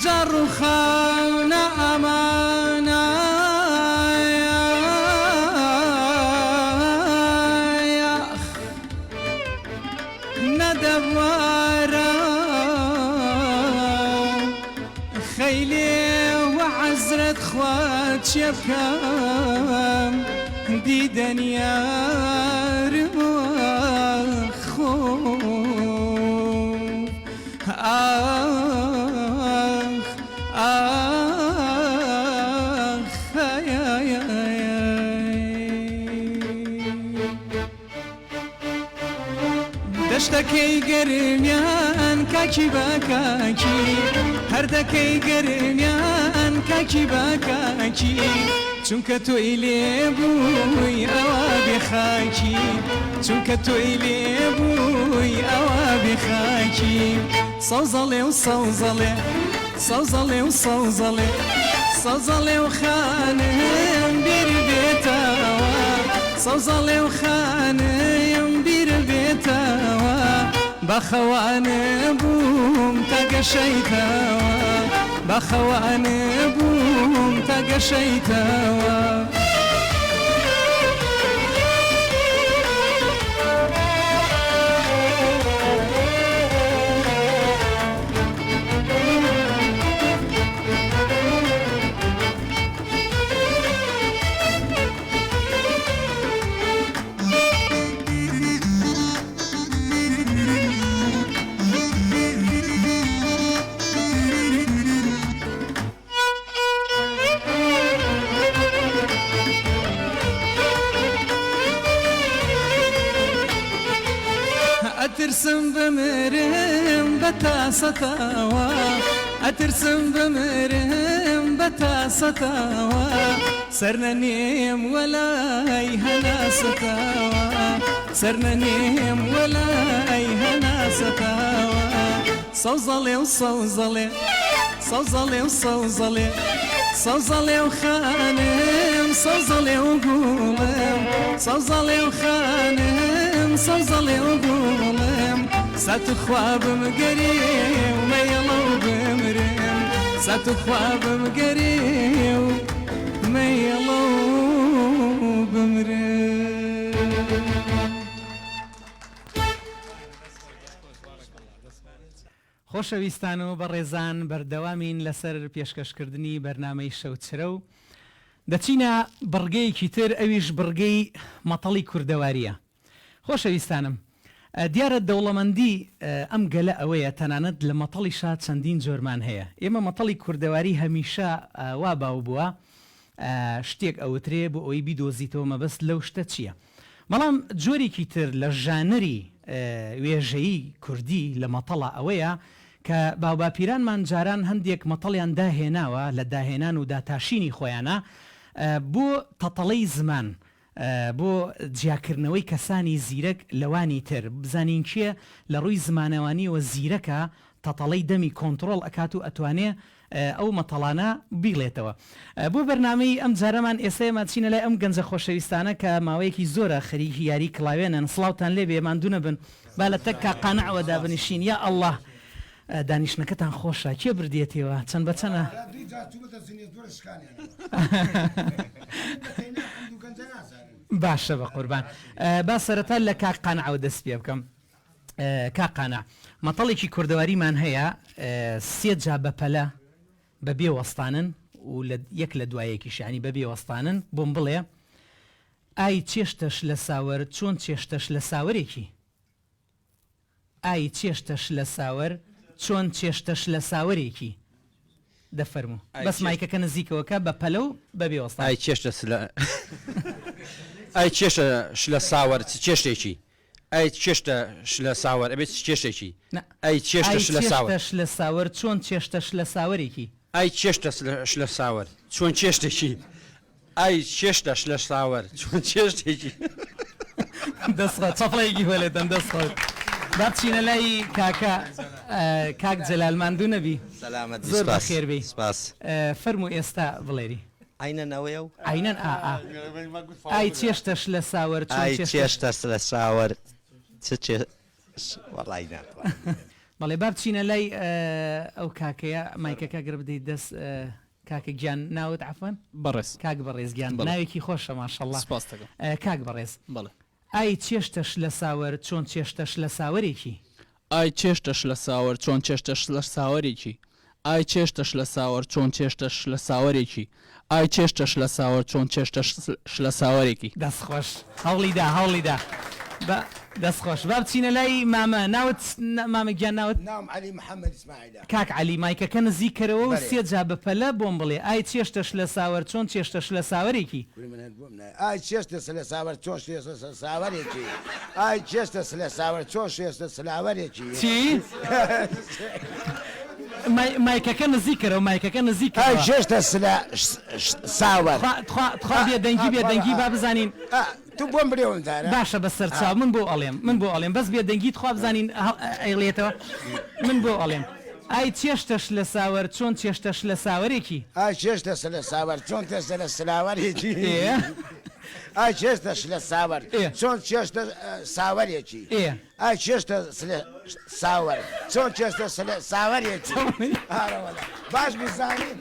جر خانا أمانا يا ندوارا خيلي وعزرة خوات شبكام دي دنيا خوف دشتكي قرميان كاكي باكاكي هردكي قرميان كاكي باكاكي چونك تو إلي بوي أوابي خاكي چونك تو إلي بوي أوابي خاكي صوزلي وصوزلي صوزلي وصوزلي صوزلي وخانم بير بيتاوا صوزلي وخانم بير بيتاوا بخوان بوم تقشيتاوا بخوان بوم تقشيتاوا أترسم بمرم بتاسطاوا أترسم بمرم بتاسطاوا سرنا نيم ولا يهنا ستاوا سرنا نيم ولا يهنا ستاوا صوزلي وصوزلي صوزلي وصوزلي صوزلي وخانم صوزلي وقولم صوزلي وخانم صوزلي وقولم ستخواب مقري وما يلو بمرم ستخواب مقري وما يلو بمرم خۆشەویستان و بەڕێزان بەردەوامین لەسەر پێشکەشکردنی بەرنامەی شەوچرە و دەچینە بڕگەیەکی تر ئەویش بڕگەی مەتەڵی کوردەواریە. خۆشەویستانم دیارە دەوڵەمەندی ئەم گەلە ئەوەیە تەنانەت لە مەتەڵیشا چەندین جۆرمان هەیە. ئێمە مەتەڵی کوردەواری هەمیشە وا باو بووە شتێک ئەوترێ بۆ ئەوی بیدۆزیتەوە مەبەست لەو شتە چییە؟ بەڵام جۆرێکی تر لە ژانەری وێژەیی کوردی لە مەتەڵە ئەوەیە کە باوباپیرانمان جاران هەندێک مەتەڵیان داهێناوە لە داهێنان و داتاشینی خۆیانە بۆ تەتەڵەی زمان بۆ جیاکردنەوەی کەسانی زیرەک لەوانی تر بزانین چیە لە ڕووی زمانەوانیەوە زیرەکە تەتەڵەی دەمی کۆنتترۆل ئەکات و ئەتوانێ ئەو مەتەڵانە بیڵێتەوە. بۆ بەرنامەی ئەم جارەمان ئێسێمە چینە لای ئەم گەنجە خۆشەویستانە کە ماوەیەکی زۆرە خەریکی یاری کڵاوێنن سڵاوتان لێ بێ ماندوونە بن با لە تەکا قانەعەوە دابنیشین یا ئەڵڵاه دانیشتەکەتان خۆشە کێ بردێتەوە چەند بە چەنە باشە بە قوربان با سەرەتا لە کاک قانەعەوە دەست پێ بکەم. کاک قانەع مەتەڵێکی کوردەواریمان هەیە سێ جا بەپەلە بەبێ وەستانن و یەک لە دوایەکیش ینی بەبێ وەستانن بۆم بڵێ ئای چێشتەش لە ساوەر چۆن چێشتەش لە ساوەرێکی ئای چێشتەش لە ساوەر چۆن چێشتەش لە ساوەرێکی دەفەرموو بەس مایکەکە نزیکەوەکە بە پەلە و بەبێ وەستا ئای چێشتە ئای چێشتە شلە ساوەر چێشتێکی ئای چێشتە شلە ساوەر ئەبێت چێشتێکی ئای چێشتە شلە ساوەر شلە ساوەر چۆن چێشتە شلە ساوەرێکی ئای چێشتە شلە ساوەر چۆن چێشتێکی ئای چێشتە شلە ساوەر چۆن چێشتێکی دەستخە چەپڵێکی وەلێتەن دەستخۆ بچینە لای کاک جەلالماندوو نەبی زۆر بەخێربی فەرموو ئێستا بڵێری عینەنەوەی و عینەن ئای چێشتەش لە ساوەر چێشتەس لە ساوەر وەڵای ناتوان بەڵێ با بچینە لای ئەو کاکەیە مایکەکە گەر بدەیت دەست کاکە گیان ناوت عەفوەن بەڕێز کاک بەڕێز گیان ناوێکی خۆشە ماشەڵڵا سپاس دەکەم کاک بەڕێز بەڵێ ئای چێشتەش لە ساوەر چۆن چێشتەش لە ساوەرێکی ئای چێشتەش لە ساوەر چۆن چێشتەش لە ساوەرێکی ئای چێشتەش لە ساوەر چۆن چێشتەش لە ساوەرێکی ئای چێشتەش لە ساوەر چۆن چێشتەش لە ساوەرێکی دەستخۆش هەوڵیدا دەستخۆش با بچینە لای مامە ناوت مامە گیان ناوت ناوم علی محەممەد ئیسماعیلە کاک علی مایکەکە نزیکەرەوە و سێجا بەپەلە بۆم بڵێ ئای چێشتەش لە ساوەر چۆن چێشتەش لە ساوەرێکی ئای چێشتەس لە ساوەر چۆن شێستە ساوەرێکی ئای چێشتەس لە ساوەر چۆن شێستە سلاوەرێکی چی؟ مایکەکە نزیکەرەوە مایکەکە نزیکە چێشتە ساوەر بێدەنگی بێدەنگی با بزانین تو بۆم برێوەدارە باشە بەسەر چاو من بۆ ئەڵێم بەس بێدەنگیت خوا بزانین ئەیڵێتەوە من بۆ ئەڵێم ئای چێشتەش لە ساوەر چۆن چێشتەش لە ساوەرێکی ئای چێشتەس لە ساوەر چۆن تێستە لە سلاوەرێکی ئای چێشتەش لە ساوەر چۆن چێشتە ساوەرێکی ئای چێشتە ساوەر چۆن چێشتە ساوەرێکی باش بزانین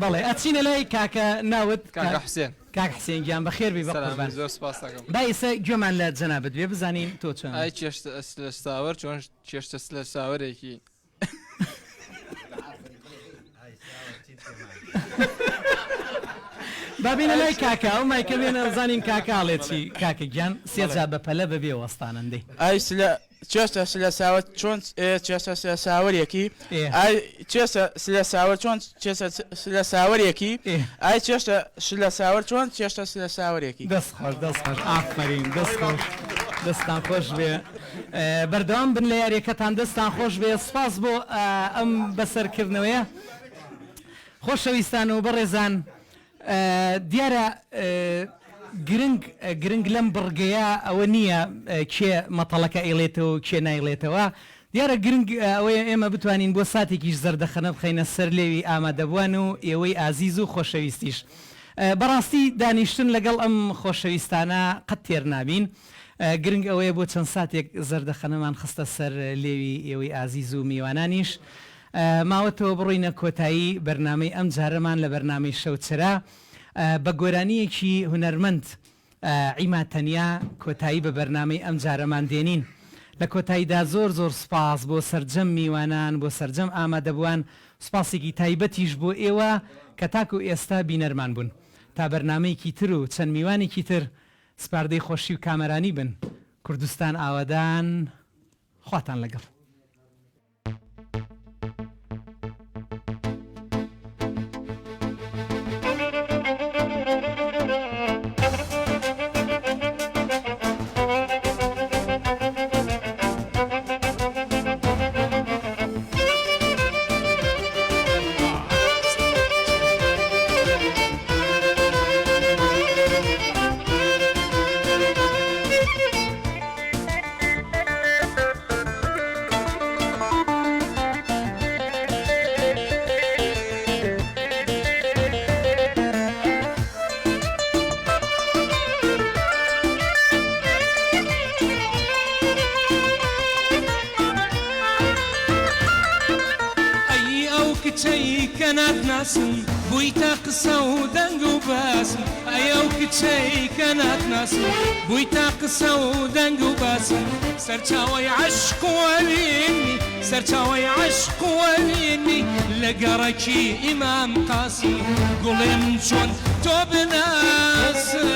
بەڵێ ئەچینە لای کاکە ناوت کاکە حوسێن کاک حسێن گیان بەخێربی بەقوربان زۆر سپاس دەکەم با ئێستا گوێمان لە جەنابەت بێ بزانین تۆ چۆن ئای چێشتە لە ساوەر چۆن چێشتە لە ساوەرێکی بابینە لای کاکە ئەو مایکە بێنە زانین کاکاڵێکی کاکە گیان سێجا بەپەلە بەبێ وەستانەندەی ئای چێستە لە ساوەر چۆن چێستە لە ساوەرێکی ئای چێستە لە ساوەر چۆن چێستە لە ساوەرێکی ئای چێشتە لە ساوەر چۆن چێشتە لە ساوەرێکی دەستخۆش ئافرین دەستخۆش دەستان خۆش بێ بەردەوام بن لە یاریەکەتان دەستان خۆش بێ سپاس بۆ ئەم بەسەرکردنەوەیە خۆشەویستان و بەڕێزان دیارە گرنگ لەم بڕگەیە ئەوە نییە کێ مەتەڵەکە ئێڵێتەوە کێ نایڵێتەوە دیارە گرنگ ئەوەیە ئێمە بتوانین بۆ ساتێکیش زەردەخەنە بخەینە سەر لێوی ئامادەبووان و ئێوەی ئازیز و خۆشەویستیش بەڕاستی دانیشتن لەگەڵ ئەم خۆشەویستانە قەت تێر نابین گرنگ ئەوەیە بۆ چەند ساتێک زەردەخەنەمان خستە سەر لێوی ئێوەی ئازیز و میوانانیش ماوەتەوە بڕۆینە کۆتایی بەرنامەی ئەم جارەمان لە بەرنامەی شەوچرا بە گۆرانیەکی هونەرمەند عیماتەنیا کۆتایی بە بەرنامەی ئەم جارەمان دێنین لە کۆتاییدا زۆر سپاس بۆ سەرجەم میوانان بۆ سەرجەم ئامادەبووان سپاسێکی تایبەتیش بۆ ئێوە کە تاکو ئێستا بینەرمان بوون تا بەرنامەیەکی تر و چەند میوانێکی تر سپاردەی خۆشی و کامەرانی بن کوردستان ئاوادان خواتان لەگەڵ ناسم بوویتە قسە و دەنگ و باسم ئەو کچەی کە ناتناسم بوویتە قسە و دەنگ و باسم سەرچاوی عەشق وەبینی سەرچاوی عەشق وەبینی لە گەڕەکی ئیمام قاسم گوڵێ من چۆن تۆ بناسم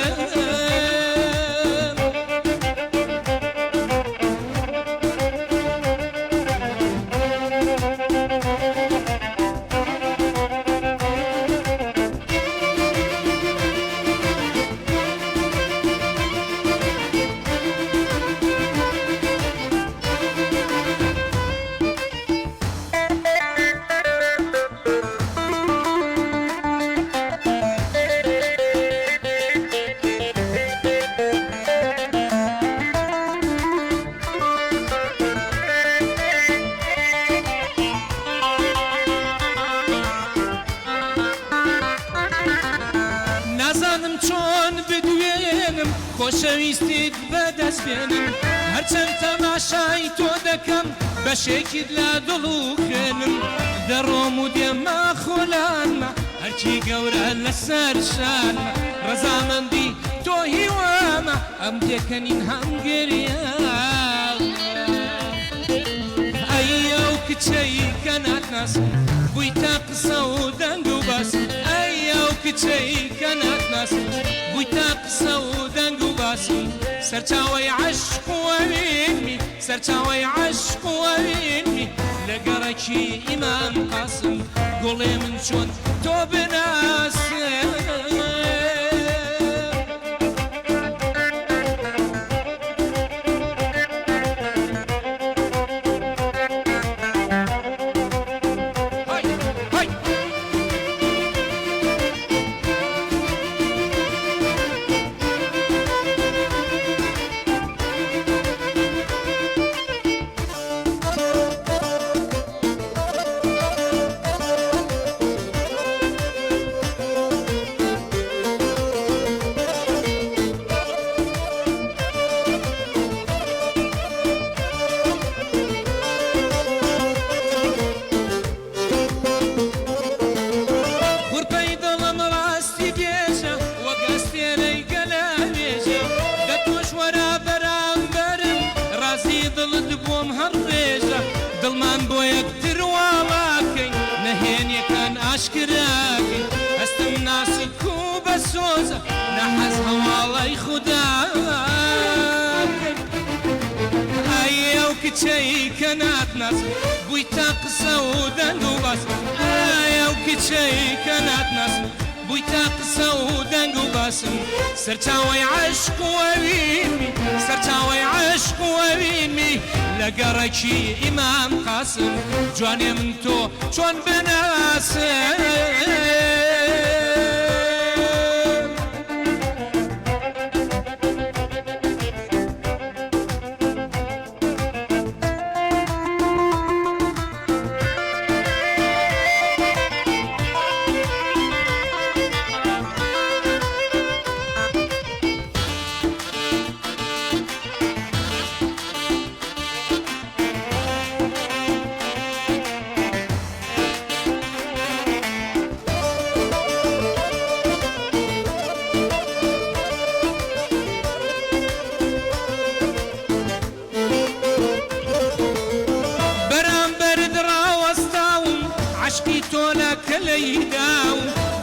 نازانم چۆن بدوێنم خۆشەویستیت بەدەست بێنم هەرچەند تەماشای تۆ دەکەم بەشێکیت لە دڵ و خوێنم دەڕۆم و دێمە خۆلانمە هەرکی گەورە لەسەر شانمە ڕەزامەندی تۆ هیوامە ئەم دێکەنین هەمگەریە ئەو کچەی کە ناتناسم بووی تا قسە و دەنگ و باس ئەو کچەی کە ناتناسم بووی تا قسە و دەنگ و باسی سەرچاوەی عەشق و ئەوینمی سەرچاوەی عەشق و ئەوینمی لە گەڕەکی ئیمام قاسم گوڵێ من چۆن تۆ بناسم دڵمان بۆ یەکتر واڵاکەین نەهێنیەکان ئاشکراکەین هەستم ناسک و بە سۆزە نەحەز هەواڵەی خوداکەین ئەو کچەی کە ناتناسم بووی تا قسە و دەنگ و باس ئەو کچەی کە ناتناسم بووی تا قسە و دەنگ و باسم سەرچاوەی عەشق و ئەوینمی سەرچاوەی عەشق و ئەوینمی لە گەڕەکی ئیمام قاسم جوانێ من تۆ چۆن بناسم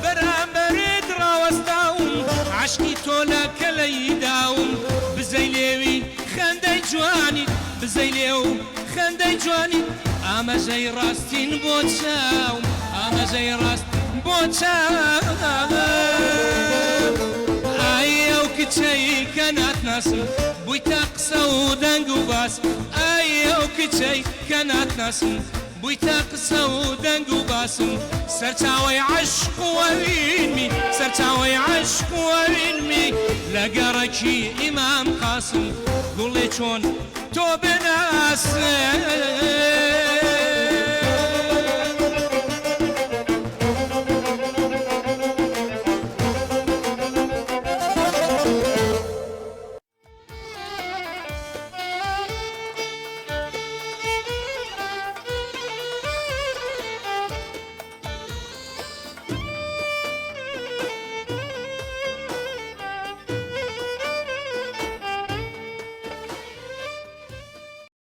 بەرامبەرت ڕاوەستاوم عەشقی تۆ لە کەلەی داوم بزەی لێوی خەندەی جوانی بزەی لێو خەندەی جوانی ئامەژەی ڕاستین بۆ چاوم ئامەژەی ڕاست بۆ چاوم ئەو کچەی کە ناتناسم بووی تا قسە و دەنگ و باس ئەو کچەی کە ناتناسم بووی تا قسە و دەنگ و باسم سەرچاوەی عەشق و ئەوینمی سەرچاوەی عەشق و ئەوینمی لە گەڕەکی ئیمام قاسم گوڵێ چۆن تۆ بناسم